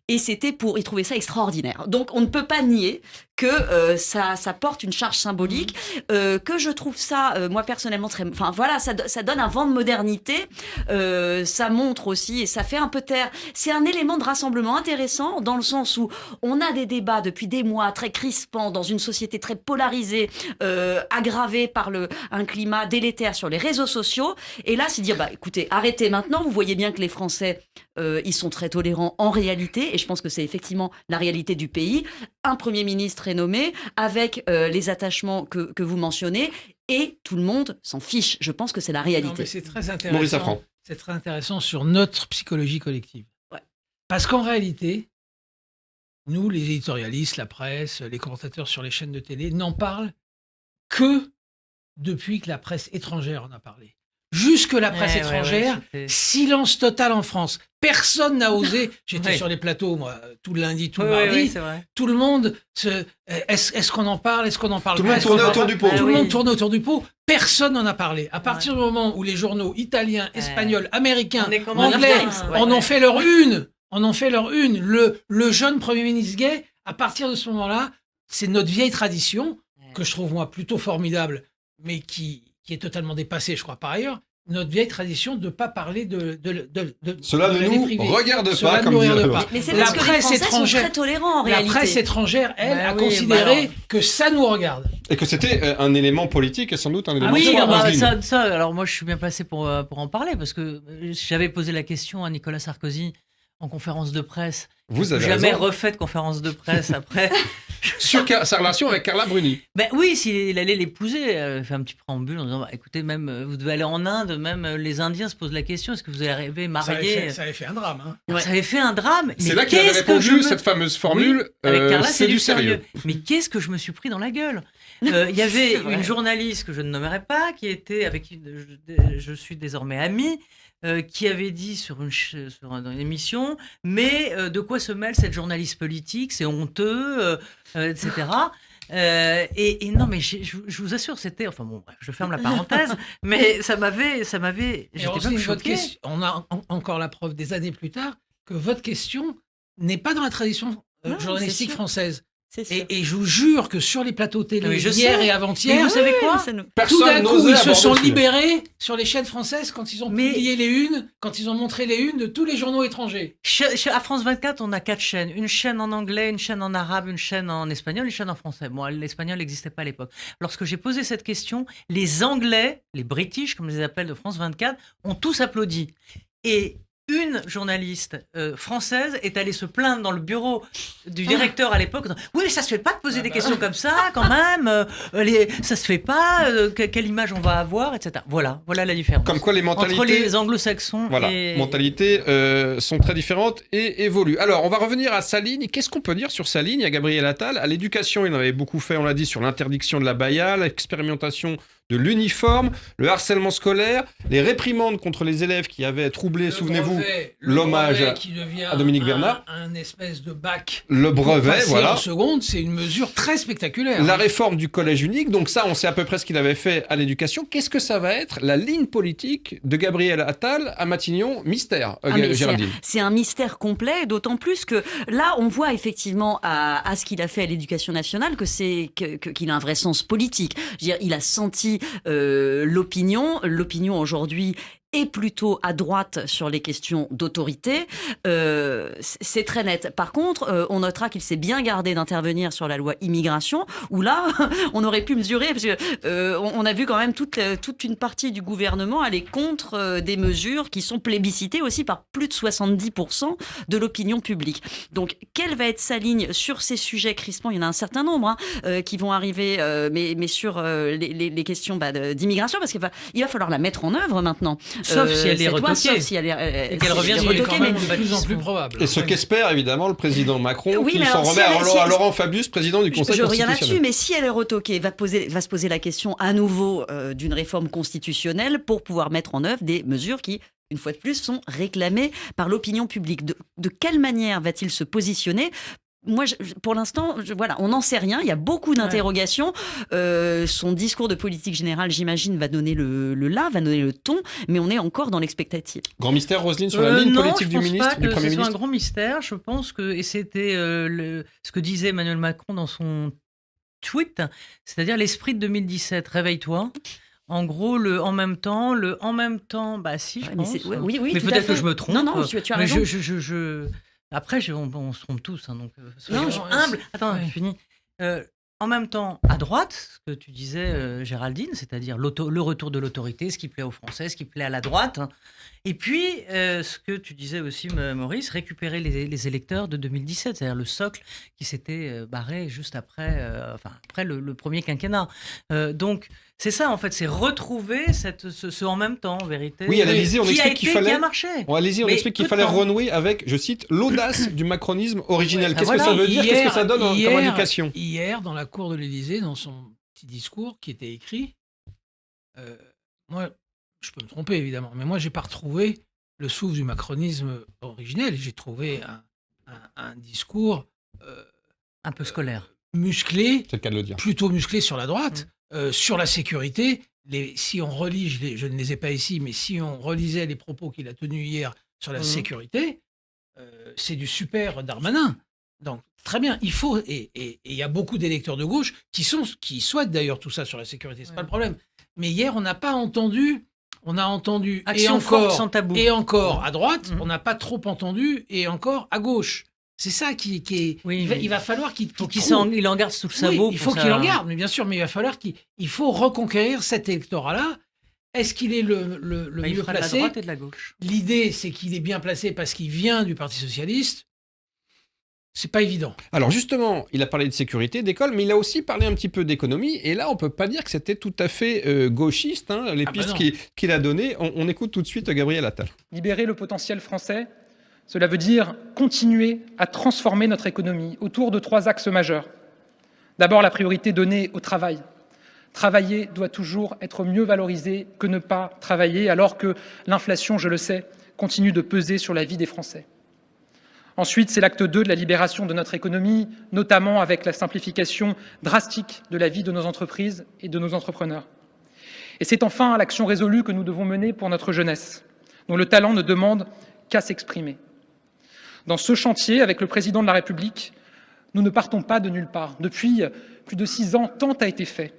Et ils trouvaient ça extraordinaire. Donc, on ne peut pas nier que ça porte une charge symbolique, que je trouve ça, moi personnellement, ça donne un vent de modernité, ça montre aussi, et ça fait un peu taire. C'est un élément de rassemblement intéressant, dans le sens où on a des débats depuis des mois très crispants, dans une société très polarisée, aggravée par un climat délétère sur les réseaux sociaux. Et là, c'est dire, écoutez, arrêtez maintenant, vous voyez bien que les Français, ils sont très tolérants en réalité, et je pense que c'est effectivement la réalité du pays. Un Premier ministre est nommé avec les attachements que vous mentionnez, et tout le monde s'en fiche. Je pense que c'est la réalité. Non, mais c'est très intéressant. Maurice Safran. C'est très intéressant sur notre psychologie collective. Ouais. Parce qu'en réalité, nous, les éditorialistes, la presse, les commentateurs sur les chaînes de télé, n'en parlent que depuis que la presse étrangère en a parlé. Jusque la presse étrangère, silence total en France. Personne n'a osé. J'étais sur les plateaux, moi, tout le lundi, tout le mardi. Tout le monde est-ce qu'on en parle? Est-ce qu'on en parle? Tout le monde tournait autour du pot. Tout le monde tournait autour du pot. Personne n'en a parlé. À partir du moment où les journaux italiens, espagnols, américains, anglais en ont fait leur une, le jeune Premier ministre gay, à partir de ce moment-là, c'est notre vieille tradition, que je trouve, moi, plutôt formidable, mais qui est totalement dépassée, je crois, par ailleurs, notre vieille tradition de ne pas parler de cela ne nous regarde pas, comme dirait. Mais c'est parce que les Français sont très tolérants, en réalité. La presse étrangère, elle, a considéré que ça nous regarde. Et que c'était un élément politique et sans doute un élément ça, alors moi, je suis bien placé pour en parler, parce que j'avais posé la question à Nicolas Sarkozy en conférence de presse. Vous avez jamais refait de conférence de presse après. Sur sa relation avec Carla Bruni. Oui, s'il allait l'épouser, elle fait un petit préambule en disant écoutez, même vous devez aller en Inde, même les Indiens se posent la question, est-ce que vous allez arriver marié? Ça avait fait un drame. Ça avait fait un drame. C'est là qu'il avait répondu cette fameuse formule avec Carla, c'est du sérieux. Mais qu'est-ce que je me suis pris dans la guelle? Il y avait une journaliste que je ne nommerai pas, avec qui je suis désormais amie, qui avait dit sur une émission, mais de quoi se mêle cette journaliste politique? C'est honteux, etc. Et non, mais je vous assure, c'était... Enfin bon, bref, je ferme la parenthèse, mais ça m'avait... J'étais pas choquée. On a encore la preuve des années plus tard que votre question n'est pas dans la tradition journalistique française. Et je vous jure que sur les plateaux télé, hier et avant-hier, vous savez quoi? Tout d'un coup, ils se sont libérés sur les chaînes françaises quand ils ont publié les unes, quand ils ont montré les unes de tous les journaux étrangers. À France 24, on a 4 chaînes. Une chaîne en anglais, une chaîne en arabe, une chaîne en espagnol, une chaîne en français. Bon, l'espagnol n'existait pas à l'époque. Lorsque j'ai posé cette question, les Anglais, les British, comme je les appelle, de France 24, ont tous applaudi. Et une journaliste française est allée se plaindre dans le bureau du directeur à l'époque. Oui, mais ça se fait pas de poser des questions comme ça, quand même. Ça se fait pas. Quelle image on va avoir, etc. Voilà la différence. Comme quoi les mentalités entre les anglo-saxons mentalités sont très différentes et évoluent. Alors, on va revenir à sa ligne. Qu'est-ce qu'on peut dire sur sa ligne à Gabriel Attal? À l'éducation, il en avait beaucoup fait, on l'a dit, sur l'interdiction de la baya, l'expérimentation de l'uniforme, le harcèlement scolaire, les réprimandes contre les élèves qui avaient troublé, souvenez-vous, l'hommage à Dominique Bernard. Un espèce de bac. Le brevet, voilà. En seconde, c'est une mesure très spectaculaire. La réforme du collège unique, donc ça, on sait à peu près ce qu'il avait fait à l'éducation. Qu'est-ce que ça va être la ligne politique de Gabriel Attal à Matignon? Mystère, Géraldine. C'est un mystère complet, d'autant plus que là, on voit effectivement à ce qu'il a fait à l'éducation nationale qu'il a un vrai sens politique. Je veux dire, il a senti l'opinion aujourd'hui est plutôt à droite sur les questions d'autorité. C'est très net. Par contre, on notera qu'il s'est bien gardé d'intervenir sur la loi immigration, où là, on aurait pu mesurer, parce que on a vu quand même toute une partie du gouvernement aller contre des mesures qui sont plébiscitées aussi par plus de 70% de l'opinion publique. Donc, quelle va être sa ligne sur ces sujets crispants? Il y en a un certain nombre qui vont arriver, mais sur les questions d'immigration, parce qu'il va falloir la mettre en œuvre maintenant. Sauf si elle est retoquée. Sauf si elle est, et qu'elle revient sur les quand même de plus en plus probable. Et ce qu'espère évidemment le président Macron, oui, qui s'en remet à Laurent Fabius, président du Conseil constitutionnel. Je reviens là-dessus, mais si elle est retoquée, va se poser la question à nouveau d'une réforme constitutionnelle pour pouvoir mettre en œuvre des mesures qui, une fois de plus, sont réclamées par l'opinion publique. De quelle manière va-t-il se positionner? Moi, pour l'instant, on n'en sait rien. Il y a beaucoup d'interrogations. Son discours de politique générale, j'imagine, va donner va donner le ton, mais on est encore dans l'expectative. Grand mystère, Roselyne, sur la ligne politique du ministre, du Premier ministre. Je ne pense pas que ce soit un grand mystère. Je pense que, et c'était ce que disait Emmanuel Macron dans son tweet, c'est-à-dire l'esprit de 2017. Réveille-toi. En gros, le en même temps, si, je pense. Oui, mais peut-être que je me trompe. Non, tu as raison. Après, on se trompe tous, donc soyons humbles. Attends, je finis. En même temps, à droite, ce que tu disais, Géraldine, c'est-à-dire le retour de l'autorité, ce qui plaît aux Français, ce qui plaît à la droite. Et puis, ce que tu disais aussi, Maurice, récupérer les électeurs de 2017, c'est-à-dire le socle qui s'était barré juste après le premier quinquennat. Donc, c'est ça, en fait, c'est retrouver ce en même temps, en vérité. Oui, à l'Élysée, on explique qu'il fallait. Qui a marché. À l'Élysée, on explique qu'il fallait renouer avec, je cite, l'audace du macronisme originel. Qu'est-ce que ça veut dire? Qu'est-ce que ça donne comme indication? Hier, dans la cour de l'Élysée, dans son petit discours qui était écrit, moi, je peux me tromper évidemment, mais moi, j'ai pas retrouvé le souffle du macronisme originel. J'ai trouvé un discours un peu scolaire, musclé, c'est le cas de le dire, plutôt musclé sur la droite. Sur la sécurité, si on relit, je ne les ai pas ici, mais si on relisait les propos qu'il a tenus hier sur la sécurité, c'est du super Darmanin. Donc, très bien, il faut, et il y a beaucoup d'électeurs de gauche qui souhaitent d'ailleurs tout ça sur la sécurité, c'est pas le problème. Mais hier, on n'a pas entendu, on a entendu Action forte sans tabou. Et encore à droite, on n'a pas trop entendu, et encore à gauche. C'est ça qui est. Oui, il va falloir qu'il en garde sous le sabot. Il faut qu'il en garde, mais bien sûr, mais il va falloir qu'il faut reconquérir cet électorat-là. Est-ce qu'il est le mieux placé? De la droite et de la gauche. L'idée, c'est qu'il est bien placé parce qu'il vient du Parti socialiste. C'est pas évident. Alors justement, il a parlé de sécurité, d'école, mais il a aussi parlé un petit peu d'économie. Et là, on peut pas dire que c'était tout à fait gauchiste, les pistes qu'il a données. On écoute tout de suite Gabriel Attal. Libérer le potentiel français, cela veut dire continuer à transformer notre économie autour de 3 axes majeurs. D'abord, la priorité donnée au travail. Travailler doit toujours être mieux valorisé que ne pas travailler, alors que l'inflation, je le sais, continue de peser sur la vie des Français. Ensuite, c'est l'acte 2 de la libération de notre économie, notamment avec la simplification drastique de la vie de nos entreprises et de nos entrepreneurs. Et c'est enfin l'action résolue que nous devons mener pour notre jeunesse, dont le talent ne demande qu'à s'exprimer. Dans ce chantier, avec le Président de la République, nous ne partons pas de nulle part. Depuis plus de 6 ans, tant a été fait,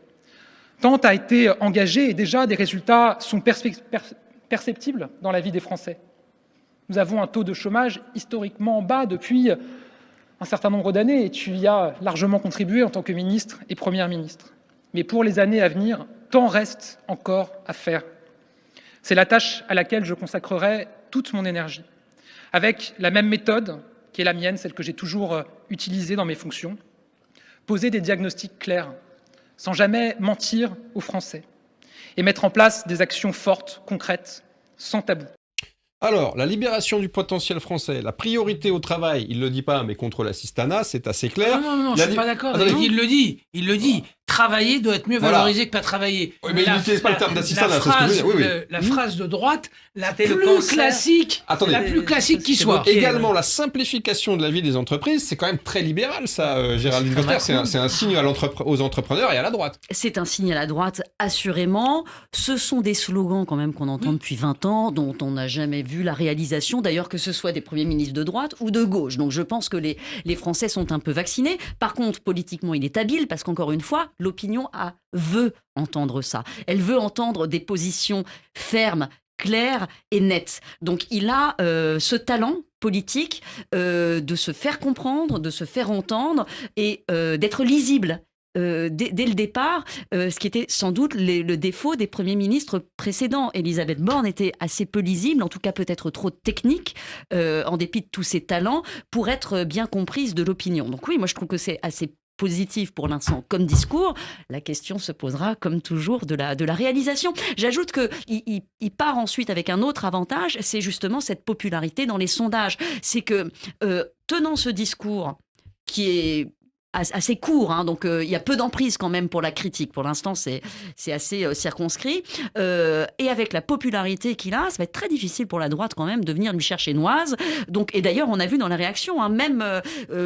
tant a été engagé, et déjà des résultats sont perceptibles dans la vie des Français. Nous avons un taux de chômage historiquement bas depuis un certain nombre d'années, et tu y as largement contribué en tant que ministre et Première ministre. Mais pour les années à venir, tant reste encore à faire. C'est la tâche à laquelle je consacrerai toute mon énergie. avec la même méthode qui est la mienne, celle que j'ai toujours utilisée dans mes fonctions, poser des diagnostics clairs, sans jamais mentir aux Français, et mettre en place des actions fortes, concrètes, sans tabou. Alors, la libération du potentiel français, la priorité au travail, il ne le dit pas, mais contre l'assistanat, c'est assez clair. Non, je ne suis pas d'accord. Il le dit. Travailler doit être mieux valorisé que pas travailler. Oui, mais il n'utilise pas le terme d'assistanat, c'est ce que je veux dire. La phrase de droite, la plus classique qui soit. Également, la simplification de la vie des entreprises, c'est quand même très libéral, ça, Géraldine Coster. C'est un signe aux entrepreneurs et à la droite. C'est un signe à la droite, assurément. Ce sont des slogans quand même qu'on entend depuis 20 ans, dont on n'a jamais vu la réalisation, d'ailleurs que ce soit des premiers ministres de droite ou de gauche. Donc je pense que les Français sont un peu vaccinés. Par contre, politiquement, il est habile parce qu'encore une fois, l'opinion veut entendre ça. Elle veut entendre des positions fermes, claires et nettes. Donc il a ce talent politique de se faire comprendre, de se faire entendre et d'être lisible. Dès le départ, ce qui était sans doute le défaut des premiers ministres précédents. Elisabeth Borne était assez peu lisible, en tout cas peut-être trop technique, en dépit de tous ses talents, pour être bien comprise de l'opinion. Donc oui, moi je trouve que c'est assez positif pour l'instant comme discours. La question se posera, comme toujours, de la réalisation. J'ajoute qu'il part ensuite avec un autre avantage, c'est justement cette popularité dans les sondages. C'est que, tenant ce discours qui est assez court, donc il y a peu d'emprise quand même pour la critique. Pour l'instant, c'est assez circonscrit. Et avec la popularité qu'il a, ça va être très difficile pour la droite quand même de venir lui chercher noise. Donc, et d'ailleurs, on a vu dans la réaction, même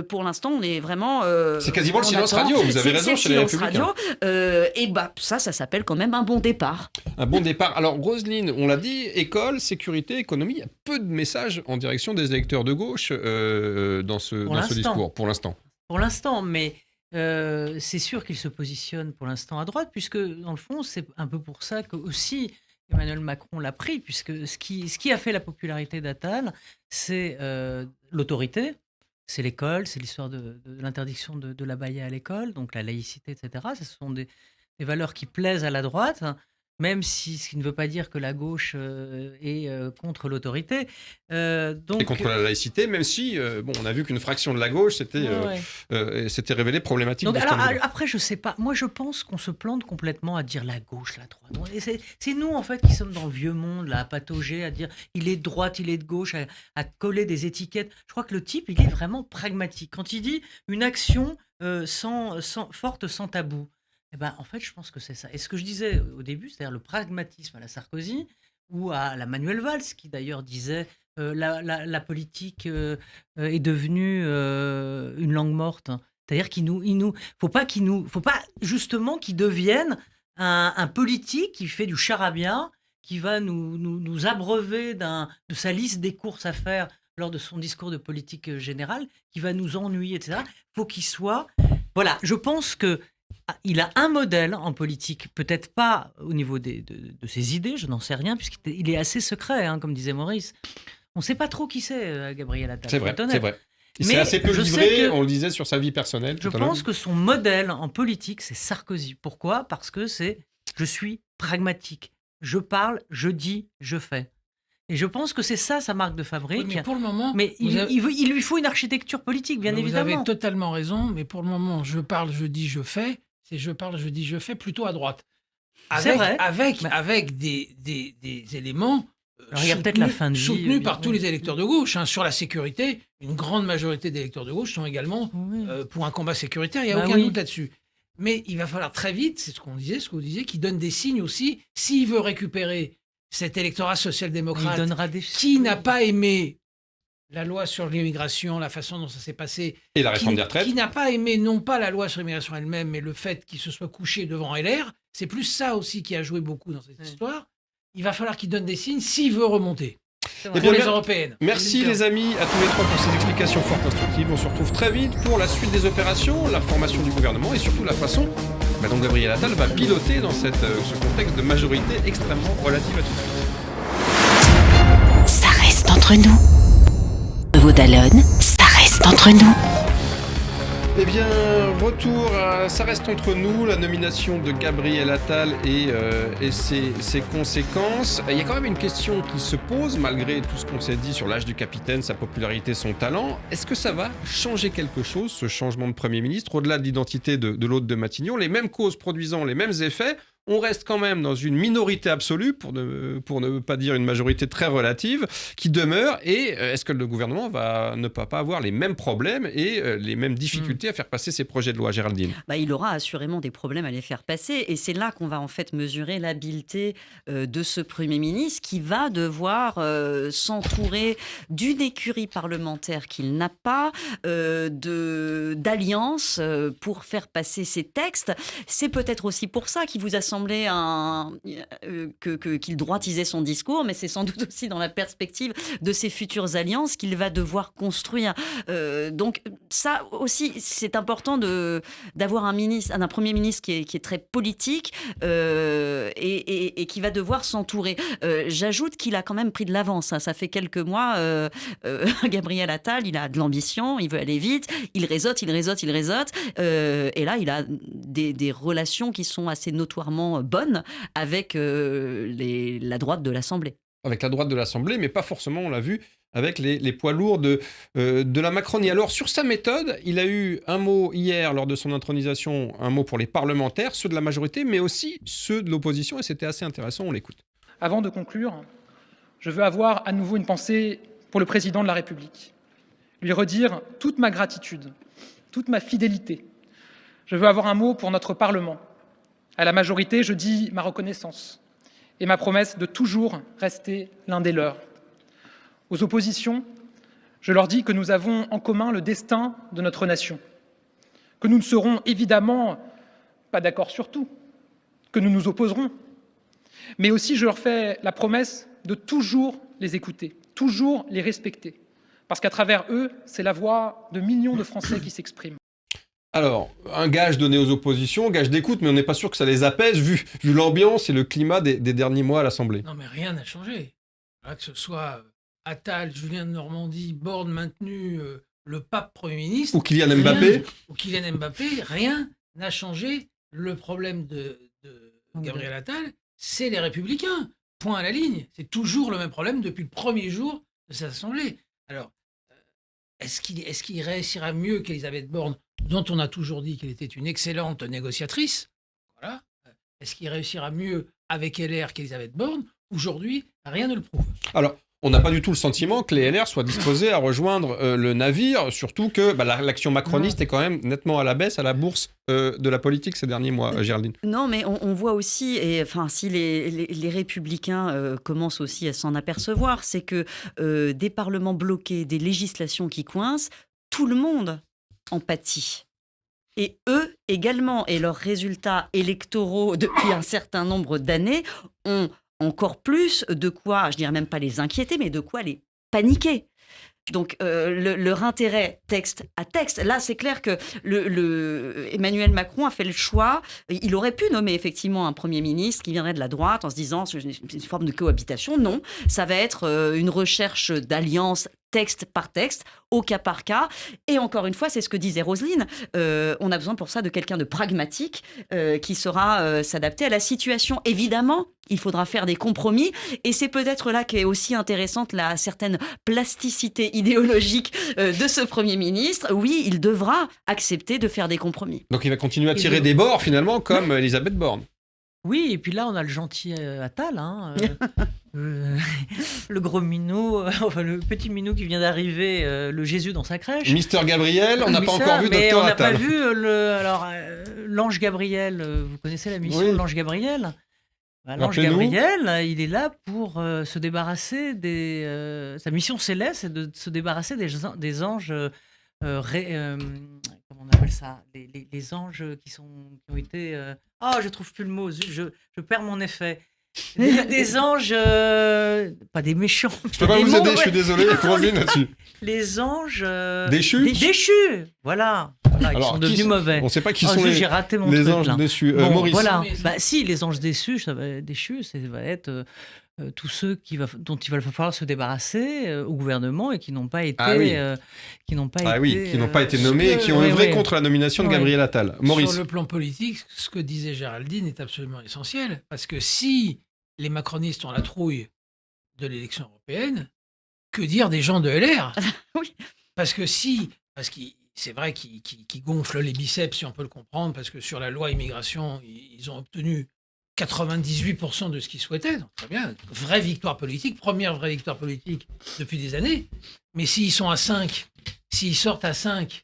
pour l'instant, on est vraiment... c'est quasiment le silence radio, vous avez raison, chez les Républicains. Et ça s'appelle quand même un bon départ. Un bon départ. Alors, Roselyne, on l'a dit, école, sécurité, économie, il y a peu de messages en direction des électeurs de gauche dans ce discours, pour l'instant. Pour l'instant, mais c'est sûr qu'il se positionne pour l'instant à droite, puisque dans le fond, c'est un peu pour ça que aussi Emmanuel Macron l'a pris, puisque ce qui a fait la popularité d'Attal, c'est l'autorité, c'est l'école, c'est l'histoire de l'interdiction de l'abaya à l'école, donc la laïcité, etc. Ce sont des valeurs qui plaisent à la droite, même si ce qui ne veut pas dire que la gauche est contre l'autorité. Et contre la laïcité, même si on a vu qu'une fraction de la gauche s'était révélée problématique. Donc, après, je sais pas. Moi, je pense qu'on se plante complètement à dire la gauche, la droite. C'est nous, en fait, qui sommes dans le vieux monde, là, à patauger, à dire il est de droite, il est de gauche, à coller des étiquettes. Je crois que le type, il est vraiment pragmatique. Quand il dit une action forte, sans tabou, en fait, je pense que c'est ça. Et ce que je disais au début, c'est-à-dire le pragmatisme à la Sarkozy ou à la Manuel Valls, qui d'ailleurs disait la politique est devenue une langue morte. C'est-à-dire faut pas justement qu'il devienne un politique qui fait du charabia, qui va nous abreuver de sa liste des courses à faire lors de son discours de politique générale, qui va nous ennuyer, etc. Faut qu'il soit... Voilà, je pense que il a un modèle en politique, peut-être pas au niveau de ses idées, je n'en sais rien, puisqu'il est assez secret, comme disait Maurice. On ne sait pas trop qui c'est, Gabriel Attal. C'est vrai. Il s'est assez peu livré, on le disait, sur sa vie personnelle. Je pense que son modèle en politique, c'est Sarkozy. Pourquoi ? Parce que je suis pragmatique. Je parle, je dis, je fais. Et je pense que c'est ça sa marque de fabrique. Oui, mais pour le moment... Mais il lui faut une architecture politique, bien évidemment. Vous avez totalement raison, mais pour le moment, je parle, je dis, je fais. C'est je parle, je dis, je fais plutôt à droite. C'est vrai. Avec des éléments alors, il y a peut-être la fin de vie, soutenus par tous les électeurs de gauche. Sur la sécurité, une grande majorité des électeurs de gauche sont également pour un combat sécuritaire. Il n'y a aucun doute là-dessus. Mais il va falloir très vite, c'est ce que vous disiez, qu'il donne des signes aussi. S'il veut récupérer cet électorat social-démocrate qui n'a pas aimé la loi sur l'immigration, la façon dont ça s'est passé. Et la réforme des retraites. Qui n'a pas aimé, non pas la loi sur l'immigration elle-même, mais le fait qu'il se soit couché devant LR. C'est plus ça aussi qui a joué beaucoup dans cette histoire. Il va falloir qu'il donne des signes s'il veut remonter. Pour les européennes. Merci les amis, à tous les trois pour ces explications fort instructives. On se retrouve très vite pour la suite des opérations, la formation du gouvernement et surtout la façon dont Gabriel Attal va piloter dans ce contexte de majorité extrêmement relative à tout de suite. Ça reste entre nous. Vaudalone, ça reste entre nous. Eh bien, retour à Ça reste entre nous, la nomination de Gabriel Attal et ses conséquences. Il y a quand même une question qui se pose, malgré tout ce qu'on s'est dit sur l'âge du capitaine, sa popularité, son talent. Est-ce que ça va changer quelque chose, ce changement de Premier ministre, au-delà de l'identité de l'hôte de Matignon, les mêmes causes produisant les mêmes effets? On reste quand même dans une minorité absolue, pour ne pas dire une majorité très relative, qui demeure. Et est-ce que le gouvernement va ne pas avoir les mêmes problèmes et les mêmes difficultés à faire passer ses projets de loi, Géraldine? Il aura assurément des problèmes à les faire passer. Et c'est là qu'on va en fait mesurer l'habileté de ce Premier ministre qui va devoir s'entourer d'une écurie parlementaire qu'il n'a pas, d'alliances pour faire passer ses textes. C'est peut-être aussi pour ça qu'il vous a semblé qu'il droitisait son discours, mais c'est sans doute aussi dans la perspective de ses futures alliances qu'il va devoir construire. Donc ça aussi, c'est important d'avoir un Premier ministre qui est très politique et qui va devoir s'entourer. J'ajoute qu'il a quand même pris de l'avance. Ça fait quelques mois, Gabriel Attal, il a de l'ambition, il veut aller vite, il réseaute. Et là, il a des relations qui sont assez notoirement bonnes avec la droite de l'Assemblée. Avec la droite de l'Assemblée, mais pas forcément, on l'a vu, avec les poids lourds de la Macronie. Alors, sur sa méthode, il a eu un mot hier, lors de son intronisation, un mot pour les parlementaires, ceux de la majorité, mais aussi ceux de l'opposition, et c'était assez intéressant, on l'écoute. Avant de conclure, je veux avoir à nouveau une pensée pour le président de la République, lui redire toute ma gratitude, toute ma fidélité. Je veux avoir un mot pour notre Parlement. À la majorité, je dis ma reconnaissance et ma promesse de toujours rester l'un des leurs. Aux oppositions, je leur dis que nous avons en commun le destin de notre nation, que nous ne serons évidemment pas d'accord sur tout, que nous nous opposerons, mais aussi je leur fais la promesse de toujours les écouter, toujours les respecter, parce qu'à travers eux, c'est la voix de millions de Français qui s'expriment. Alors, un gage donné aux oppositions, gage d'écoute, mais on n'est pas sûr que ça les apaise, vu l'ambiance et le climat des derniers mois à l'Assemblée. Non, mais rien n'a changé. Que ce soit Attal, Julien de Normandie, Borne maintenu, le pape Premier ministre... Ou Kylian Mbappé. Rien n'a changé. Le problème de Gabriel Attal, c'est les Républicains. Point à la ligne. C'est toujours le même problème depuis le premier jour de cette Assemblée. Alors, est-ce qu'il réussira mieux qu'Elisabeth Borne, dont on a toujours dit qu'elle était une excellente négociatrice? Voilà. Est-ce qu'il réussira mieux avec LR qu'Elisabeth Borne? Aujourd'hui, rien ne le prouve. Alors, on n'a pas du tout le sentiment que les LR soient disposés à rejoindre le navire, surtout que l'action macroniste est quand même nettement à la baisse à la bourse de la politique ces derniers mois, Géraldine. Non, mais on voit aussi, et enfin, si les Républicains commencent aussi à s'en apercevoir, c'est que des parlements bloqués, des législations qui coincent, tout le monde en pâtit. Et eux également, et leurs résultats électoraux depuis un certain nombre d'années ont encore plus de quoi, je dirais même pas les inquiéter, mais de quoi les paniquer. Donc leur intérêt texte à texte, là c'est clair que Emmanuel Macron a fait le choix, il aurait pu nommer effectivement un Premier ministre qui viendrait de la droite en se disant c'est une forme de cohabitation. Non, ça va être une recherche d'alliance texte par texte, au cas par cas. Et encore une fois, c'est ce que disait Roselyne, on a besoin pour ça de quelqu'un de pragmatique qui saura s'adapter à la situation. Évidemment, il faudra faire des compromis et c'est peut-être là qu'est aussi intéressante la certaine plasticité idéologique de ce Premier ministre. Oui, il devra accepter de faire des compromis. Donc il va continuer à tirer des bords finalement comme Elisabeth Borne. Oui, et puis là, on a le gentil Attal, le gros minou, enfin le petit minou qui vient d'arriver, le Jésus dans sa crèche. Mister Gabriel, on n'a pas encore vu Docteur Attal. Mais on n'a pas vu l'ange Gabriel, vous connaissez la mission de l'ange Gabriel? L'ange Gabriel, il est là pour se débarrasser sa mission céleste, c'est de se débarrasser des anges... comment on appelle ça, les anges qui ont été... je trouve plus le mot, je perds mon effet. Des anges, pas des méchants. Je peux pas vous aider, je suis désolé, il faut revenir là-dessus. Les anges... Déchus. Voilà, alors, ils sont devenus mauvais. On ne sait pas qui sont j'ai raté mon les truc, anges là. déchus. Bon, Maurice. voilà. Si, les anges déchus, ça va être tous ceux dont il va falloir se débarrasser au gouvernement et qui n'ont pas été qui n'ont pas été nommés et qui ont œuvré contre la nomination de Gabriel Attal. Maurice. Sur le plan politique, ce que disait Géraldine est absolument essentiel, parce que si les macronistes ont la trouille de l'élection européenne, que dire des gens de LR? Oui. Parce que c'est vrai qu'ils gonflent les biceps, si on peut le comprendre, parce que sur la loi immigration, ils ont obtenu 98% de ce qu'ils souhaitaient. Donc, très bien, vraie victoire politique, première vraie victoire politique depuis des années. Mais s'ils sont à 5, s'ils sortent à 5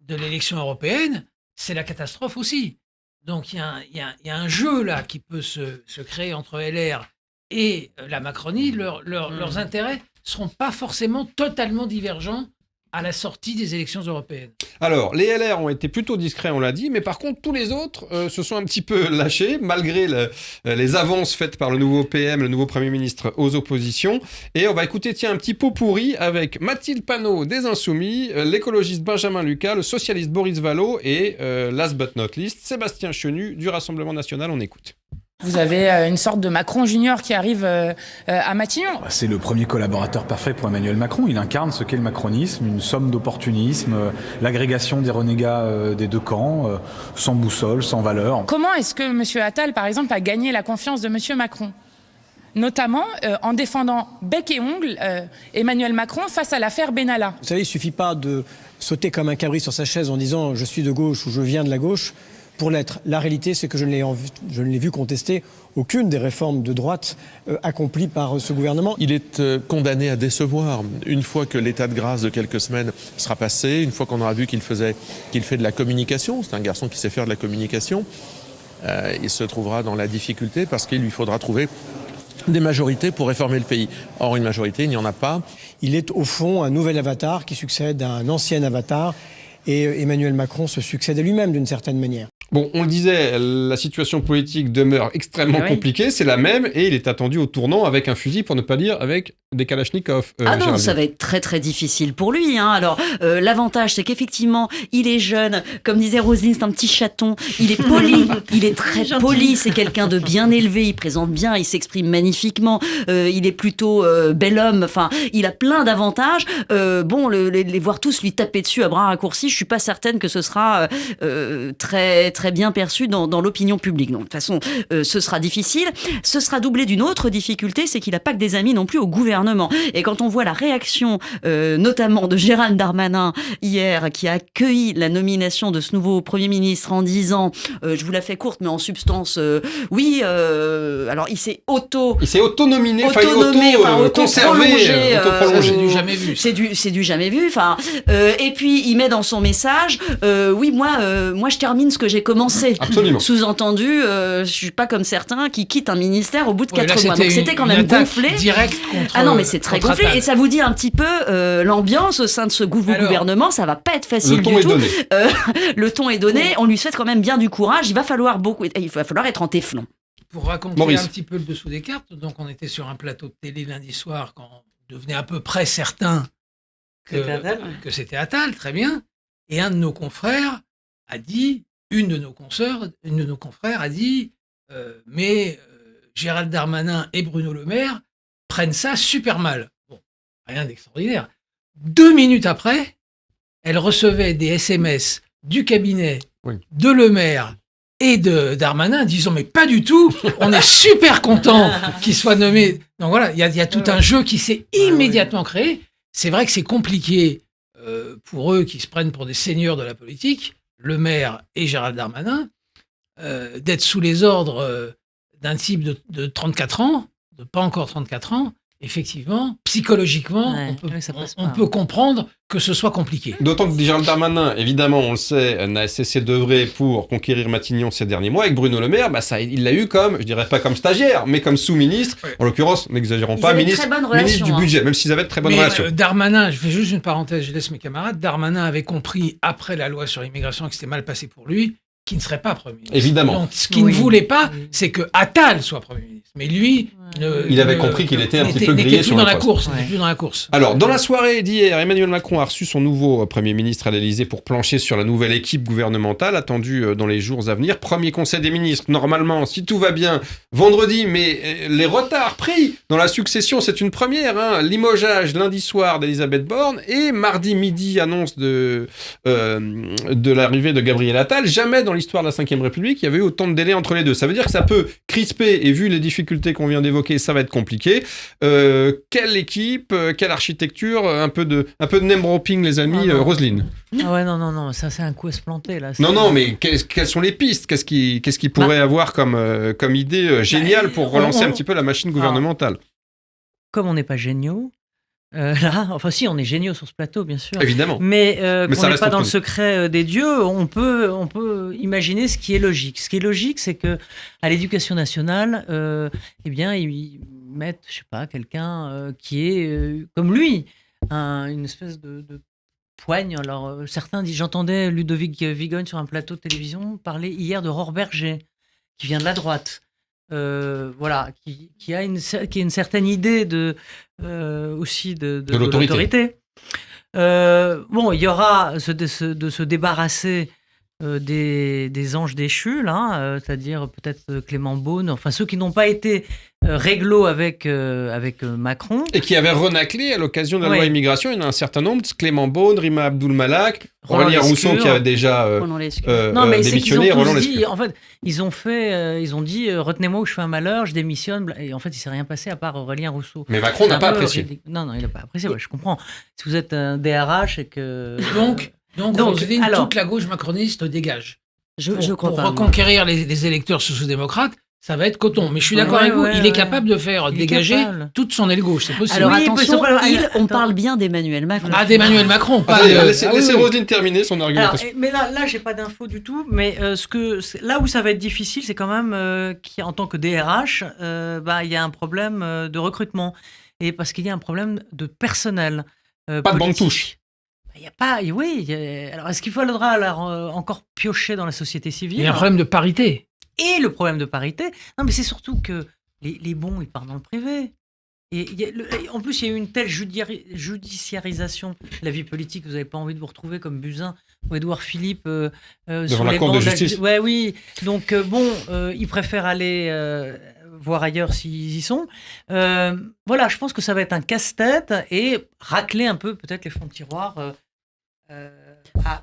de l'élection européenne, c'est la catastrophe aussi. Donc il y a un jeu là qui peut se créer entre LR et la Macronie. Leurs intérêts ne seront pas forcément totalement divergents à la sortie des élections européennes. Alors, les LR ont été plutôt discrets, on l'a dit, mais par contre, tous les autres se sont un petit peu lâchés, malgré les avances faites par le nouveau PM, le nouveau Premier ministre, aux oppositions. Et on va écouter, un petit pot pourri avec Mathilde Panot des Insoumis, l'écologiste Benjamin Lucas, le socialiste Boris Vallaud et, last but not least, Sébastien Chenu du Rassemblement National. On écoute. Vous avez une sorte de Macron junior qui arrive à Matignon. C'est le premier collaborateur parfait pour Emmanuel Macron. Il incarne ce qu'est le macronisme, une somme d'opportunisme, l'agrégation des renégats des deux camps, sans boussole, sans valeur. Comment est-ce que M. Attal, par exemple, a gagné la confiance de M. Macron ? Notamment en défendant bec et ongle Emmanuel Macron face à l'affaire Benalla. Vous savez, il ne suffit pas de sauter comme un cabri sur sa chaise en disant « je suis de gauche » ou « je viens de la gauche ». Pour l'être. La réalité, c'est que je ne l'ai vu contester aucune des réformes de droite accomplies par ce gouvernement. Il est condamné à décevoir. Une fois que l'état de grâce de quelques semaines sera passé, une fois qu'on aura vu qu'il fait de la communication, c'est un garçon qui sait faire de la communication, il se trouvera dans la difficulté parce qu'il lui faudra trouver des majorités pour réformer le pays. Or, une majorité, il n'y en a pas. Il est au fond un nouvel avatar qui succède à un ancien avatar et Emmanuel Macron se succède à lui-même d'une certaine manière. Bon, on le disait, la situation politique demeure extrêmement compliquée, c'est la même, et il est attendu au tournant avec un fusil, pour ne pas dire avec des kalachnikovs. Non, ça va être très très difficile pour lui. Alors, l'avantage, c'est qu'effectivement, il est jeune, comme disait Roselyne, c'est un petit chaton, il est poli, il est très poli, c'est quelqu'un de bien élevé, il présente bien, il s'exprime magnifiquement, il est plutôt bel homme, enfin, il a plein d'avantages. Les voir tous lui taper dessus à bras raccourcis, je suis pas certaine que ce sera très très bien perçu dans l'opinion publique. Donc, de toute façon, ce sera difficile. Ce sera doublé d'une autre difficulté, c'est qu'il n'a pas que des amis non plus au gouvernement. Et quand on voit la réaction, notamment de Gérald Darmanin hier, qui a accueilli la nomination de ce nouveau Premier ministre en disant, je vous la fais courte, mais en substance, alors il s'est auto-nominé, auto-conservé, c'est du jamais vu. C'est du jamais vu. Et puis il met dans son message, moi je termine ce que j'ai commencé. Absolument. Sous-entendu, je suis pas comme certains qui quittent un ministère au bout de 4 mois. Donc c'était quand même gonflé. Mais c'est très gonflé. Et ça vous dit un petit peu l'ambiance au sein de ce gouvernement. Ça va pas être facile du tout. Le ton est donné. On lui souhaite quand même bien du courage. Il va falloir être en téflon. Pour raconter un petit peu le dessous des cartes, donc on était sur un plateau de télé lundi soir quand on devenait à peu près certain que c'était Attal, très bien. Et un de nos confrères a dit, une de nos confrères a dit, mais Gérald Darmanin et Bruno Le Maire prennent ça super mal. Bon, rien d'extraordinaire. 2 minutes après, elle recevait des SMS du cabinet de Le Maire et de Darmanin disant mais pas du tout, on est super content qu'il soit nommé. Donc voilà, il y a tout un jeu qui s'est immédiatement créé. C'est vrai que c'est compliqué pour eux qui se prennent pour des seigneurs de la politique, Le Maire et Gérald Darmanin, d'être sous les ordres d'un type de 34 ans, de pas encore 34 ans. Effectivement, psychologiquement, on peut comprendre que ce soit compliqué. D'autant que Gérald Darmanin, évidemment, on le sait, n'a cessé d'œuvrer pour conquérir Matignon ces derniers mois. Avec Bruno Le Maire, il l'a eu comme, je dirais pas comme stagiaire, mais comme sous-ministre. En l'occurrence, n'exagérons pas, ministre du budget, même s'ils avaient de très bonnes relations. Darmanin, je fais juste une parenthèse, je laisse mes camarades. Darmanin avait compris, après la loi sur l'immigration, que c'était mal passé pour lui, qu'il ne serait pas Premier ministre. Évidemment. Donc, ce qu'il ne voulait pas, c'est que Attal soit Premier ministre. Mais lui, Il avait compris qu'il était un petit peu grillé sur le poste. N'était plus dans la course. Alors, dans la soirée d'hier, Emmanuel Macron a reçu son nouveau Premier ministre à l'Élysée pour plancher sur la nouvelle équipe gouvernementale attendue dans les jours à venir. Premier conseil des ministres, normalement, si tout va bien, vendredi, mais les retards pris dans la succession, c'est une première. Hein. Limogeage lundi soir d'Elisabeth Borne et mardi midi, annonce de l'arrivée de Gabriel Attal. Jamais dans l'histoire de la Ve République, il y avait eu autant de délais entre les deux. Ça veut dire que ça peut crisper, et vu les difficultés qu'on vient d'évoquer, ça va être compliqué. Quelle équipe, quelle architecture, un peu de name dropping, les amis. Roselyne. Ah ouais, non, ça c'est un coup à se planter là. Non, mais quelles sont les pistes ? Qu'est-ce qui pourrait avoir comme idée géniale pour relancer un petit peu la machine gouvernementale ? Comme on n'est pas géniaux, là, enfin si, on est géniaux sur ce plateau, bien sûr. Évidemment. Mais qu'on n'est pas dans le nous. secret des dieux, on peut imaginer ce qui est logique. Ce qui est logique, c'est que à l'éducation nationale, eh bien, ils mettent, je sais pas, quelqu'un qui est comme lui, une espèce de poigne. Alors certains disent, j'entendais Ludovic Vigogne sur un plateau de télévision parler hier de Aurore Berger, qui vient de la droite. Voilà, qui a une certaine idée aussi de l'autorité. Bon, il y aura de se débarrasser des anges déchus, là, c'est-à-dire peut-être Clément Beaune, enfin ceux qui n'ont pas été réglo avec Macron. Et qui avaient renaclé à l'occasion de la loi immigration. Il y en a un certain nombre, Clément Beaune, Rima Abdul-Malak, Aurélien Rousseau qui avait déjà démissionné. En fait, ils ont dit retenez-moi ou je fais un malheur, je démissionne. Et en fait, il ne s'est rien passé à part Aurélien Rousseau. Mais Macron n'a pas apprécié. Non, il n'a pas apprécié. Ouais, je comprends. Si vous êtes un DRH et que... Donc toute la gauche macroniste dégage. Je crois pour pas. Pour reconquérir les électeurs sociaux-démocrates, ça va être coton. Mais je suis d'accord avec vous, il est capable de faire dégager toute son aile gauche, c'est possible. Alors attention, on parle bien d'Emmanuel Macron. Ah, d'Emmanuel Macron. Laissez Roselyne terminer son argumentation. Mais là, j'ai pas d'infos du tout. Mais là où ça va être difficile, c'est quand même qu'en tant que DRH, il y a un problème de recrutement. Et parce qu'il y a un problème de personnel. Pas de banque touche. Il n'y a pas, alors est-ce qu'il faudra encore piocher dans la société civile ? Il y a un problème de parité. Et le problème de parité, non mais c'est surtout que les bons, ils partent dans le privé. Et en plus, il y a eu une telle judiciarisation de la vie politique, vous n'avez pas envie de vous retrouver comme Buzyn ou Édouard Philippe devant la Cour de justice. Oui. Donc ils préfèrent aller voir ailleurs s'ils y sont. Voilà, je pense que ça va être un casse-tête et racler un peu peut-être les fonds de tiroir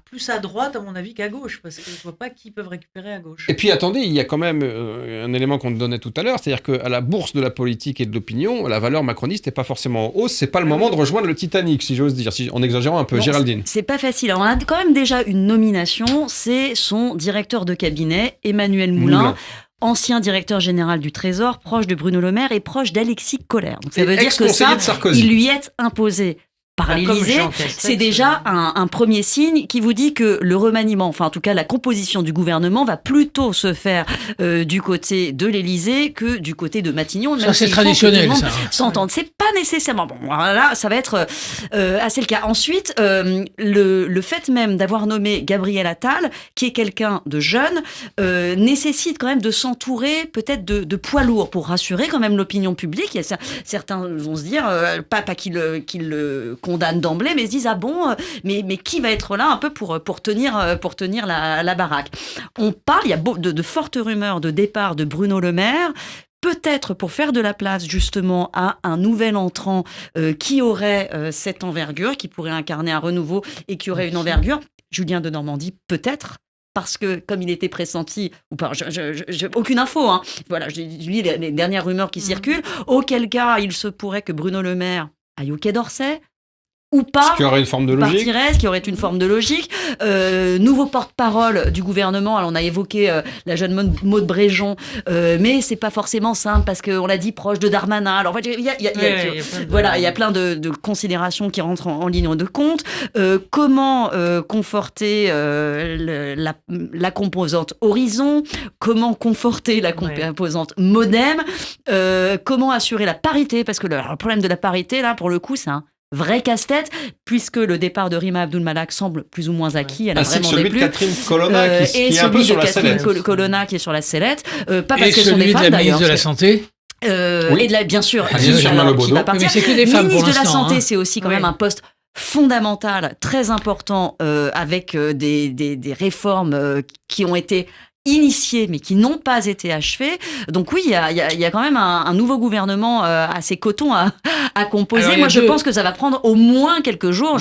plus à droite, à mon avis, qu'à gauche, parce que je ne vois pas qui peuvent récupérer à gauche. Et puis attendez, il y a quand même un élément qu'on te donnait tout à l'heure, c'est-à-dire qu'à la bourse de la politique et de l'opinion, la valeur macroniste n'est pas forcément en hausse, c'est pas le moment de rejoindre le Titanic, si j'ose dire, en exagérant un peu. Non, Géraldine. C'est pas facile. Alors, on a quand même déjà une nomination, c'est son directeur de cabinet, Emmanuel Moulin. Ancien directeur général du Trésor, proche de Bruno Le Maire et proche d'Alexis Kohler. Donc ça veut dire que ça, il lui est imposé par l'Élysée. C'est déjà un premier signe qui vous dit que le remaniement, enfin en tout cas la composition du gouvernement va plutôt se faire du côté de l'Élysée que du côté de Matignon. Ça c'est traditionnel, ça. S'entendre, c'est pas nécessairement bon. Là, ça va être assez le cas. Ensuite, le fait même d'avoir nommé Gabriel Attal, qui est quelqu'un de jeune, nécessite quand même de s'entourer peut-être de poids lourds pour rassurer quand même l'opinion publique. Il y a certains vont se dire, pas qu'ils le condamnent d'emblée, mais se disent mais qui va être là un peu pour tenir la baraque. On parle, il y a de fortes rumeurs de départ de Bruno Le Maire. Peut-être pour faire de la place justement à un nouvel entrant qui aurait cette envergure, qui pourrait incarner un renouveau et qui aurait une envergure. Julien de Normandie, peut-être. Parce que, comme il était pressenti, ou pas, j'ai aucune info, hein. Voilà, je lis les dernières rumeurs qui circulent. Auquel cas, il se pourrait que Bruno Le Maire aille au Quai d'Orsay. Ou pas, ce qui aurait une forme de logique. Ce qui aurait une forme de logique. Nouveau porte-parole du gouvernement. Alors on a évoqué la jeune Maud Bréjon, mais c'est pas forcément simple parce qu'on l'a dit proche de Darmanin. Alors en fait, il y a plein de considérations qui rentrent en ligne de compte. Comment conforter la composante Horizon ? Comment conforter la composante Modem ? Comment assurer la parité ? Parce que le problème de la parité, là, pour le coup, c'est un vrai casse-tête, puisque le départ de Rima Abdul-Malak semble plus ou moins acquis. Elle a vraiment celui de Catherine Colonna qui est un peu sur la sellette. Colonna qui est sur la sellette. Pas parce qu'elles sont des femmes, d'ailleurs. Et celui de la ministre de la Santé Et bien sûr, qui va partir. Mais c'est que des femmes ministre de la l'instant, Santé, c'est aussi quand même un poste fondamental, très important, avec des réformes qui ont été initiés mais qui n'ont pas été achevés. Donc oui, il y a quand même un nouveau gouvernement assez coton à composer. Alors, moi, je pense que ça va prendre au moins quelques jours.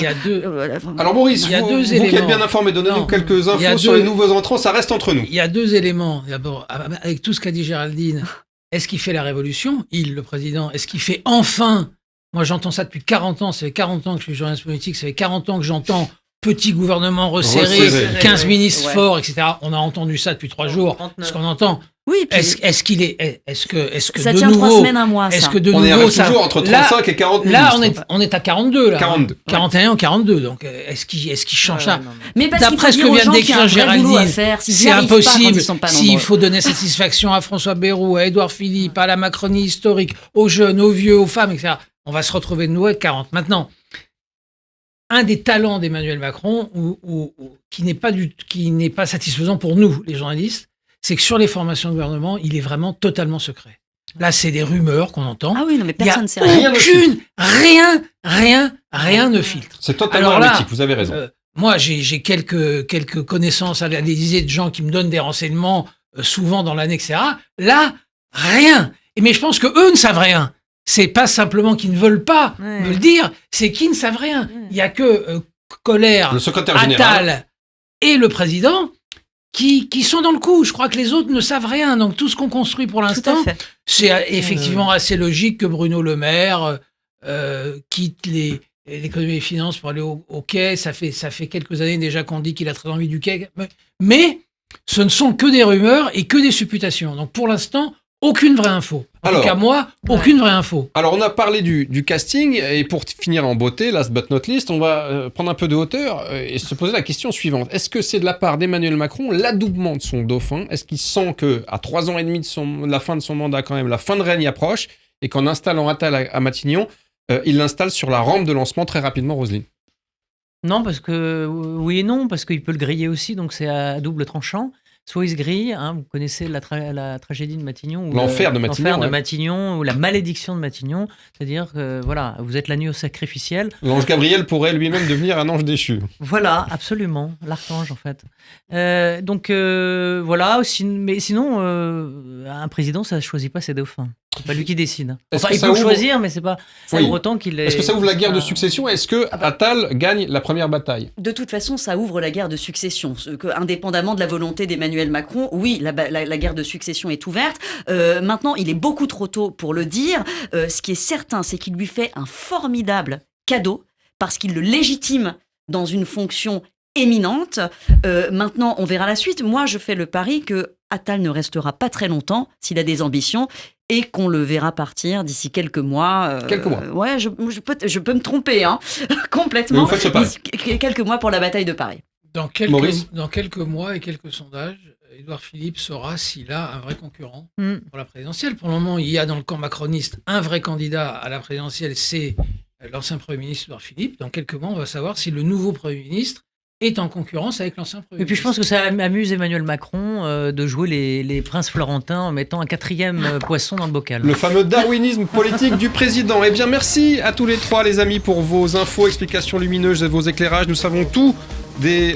Alors Maurice, vous qui êtes bien informé, donnez-nous quelques infos sur les nouveaux entrants, ça reste entre nous. Il y a 2 éléments. D'abord, avec tout ce qu'a dit Géraldine, est-ce qu'il fait la révolution ? Le président, est-ce qu'il fait enfin... Moi, j'entends ça depuis 40 ans. Ça fait 40 ans que je suis journaliste politique. Ça fait 40 ans que j'entends petit gouvernement resserré, 15 ministres forts, etc. On a entendu ça depuis 3 jours. Ce qu'on entend. Oui. Puis est-ce que ça de tient nouveau, 3 semaines, un mois, ça. Est-ce que de on nouveau, est toujours entre 35 et 40 là, ministres. on est à 42 là. 42. 41 ou 42. Donc, est-ce qu'il change ça ? Mais parce d'après ce que vient de décrire Géraldine, c'est impossible. S'il faut donner satisfaction à François Bayrou, à Édouard Philippe, à la Macronie historique, aux jeunes, aux vieux, aux femmes, etc., on va se retrouver de nouveau à 40. Maintenant, un des talents d'Emmanuel Macron, qui n'est pas satisfaisant pour nous, les journalistes, c'est que sur les formations de gouvernement, il est vraiment totalement secret. Là, c'est des rumeurs qu'on entend. Ah oui, non, mais personne ne sait rien ne filtre. C'est totalement hermétique, vous avez raison. Moi, j'ai quelques connaissances à l'Élysée de gens qui me donnent des renseignements, souvent dans l'année, etc. Là, rien. Mais je pense que eux ne savent rien. C'est pas simplement qu'ils ne veulent pas me le dire, c'est qu'ils ne savent rien. Il y a que Collère, le secrétaire général, Attal et le président qui sont dans le coup. Je crois que les autres ne savent rien. Donc tout ce qu'on construit pour l'instant, c'est effectivement assez logique que Bruno Le Maire quitte l'économie et les finances pour aller au quai. Ça fait quelques années déjà qu'on dit qu'il a très envie du quai. Mais ce ne sont que des rumeurs et que des supputations. Donc pour l'instant, aucune vraie info. En tout cas, moi, aucune vraie info. Alors, on a parlé du casting, et pour finir en beauté, last but not least, on va prendre un peu de hauteur et se poser la question suivante. Est-ce que c'est de la part d'Emmanuel Macron l'adoubement de son dauphin ? Est-ce qu'il sent qu'à 3 ans et demi de la fin de son mandat, quand même, la fin de règne approche, et qu'en installant Attal à Matignon, il l'installe sur la rampe de lancement très rapidement, Roselyne ? Non, parce que oui et non, parce qu'il peut le griller aussi, donc c'est à double tranchant. Soit il se grille, vous connaissez la tragédie de Matignon. Ou l'enfer de Matignon. L'enfer de Matignon, ou la malédiction de Matignon. C'est-à-dire que, voilà, vous êtes l'agneau sacrificiel. L'ange Gabriel pourrait lui-même devenir un ange déchu. Voilà, absolument. L'archange, en fait. Voilà. Mais sinon, un président, ça ne choisit pas ses dauphins. C'est pas lui qui décide. Enfin, il peut le choisir, mais c'est pas pour autant qu'il est... Est-ce que ça ouvre la guerre de succession ? Est-ce que Attal gagne la première bataille ? De toute façon, ça ouvre la guerre de succession. Indépendamment de la volonté d'Emmanuel Macron, oui, la guerre de succession est ouverte. Maintenant, il est beaucoup trop tôt pour le dire. Ce qui est certain, c'est qu'il lui fait un formidable cadeau parce qu'il le légitime dans une fonction éminente. Maintenant, on verra la suite. Moi, je fais le pari que Attal ne restera pas très longtemps s'il a des ambitions et qu'on le verra partir d'ici quelques mois. Quelques mois. Ouais, je peux me tromper, complètement. Mais vous faites ce pari. Quelques mois pour la bataille de Paris. Dans quelques mois et quelques sondages, Édouard Philippe saura s'il a un vrai concurrent pour la présidentielle. Pour le moment, il y a dans le camp macroniste un vrai candidat à la présidentielle, c'est l'ancien Premier ministre Édouard Philippe. Dans quelques mois, on va savoir si le nouveau Premier ministre est en concurrence avec l'ancien Premier ministre. Et puis je pense que ça amuse Emmanuel Macron de jouer les princes florentins en mettant un 4e poisson dans le bocal. Le fameux darwinisme politique du président. Eh bien, merci à tous les 3, les amis, pour vos infos, explications lumineuses et vos éclairages. Nous savons tout des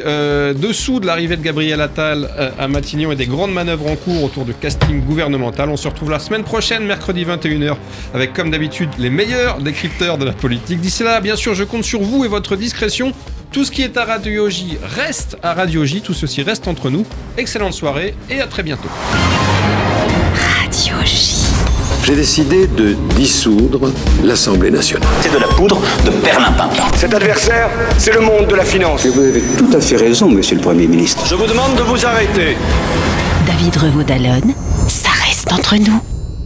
dessous de l'arrivée de Gabriel Attal à Matignon et des grandes manœuvres en cours autour du casting gouvernemental. On se retrouve la semaine prochaine, mercredi 21h, avec comme d'habitude les meilleurs décrypteurs de la politique. D'ici là, bien sûr, je compte sur vous et votre discrétion. Tout ce qui est à Radio J reste à Radio J. Tout ceci reste entre nous. Excellente soirée et à très bientôt. Radio J. J'ai décidé de dissoudre l'Assemblée nationale. C'est de la poudre de perlimpinpin. Cet adversaire, c'est le monde de la finance. Et vous avez tout à fait raison, monsieur le Premier ministre. Je vous demande de vous arrêter. David Revaud-Dallon, ça reste entre nous.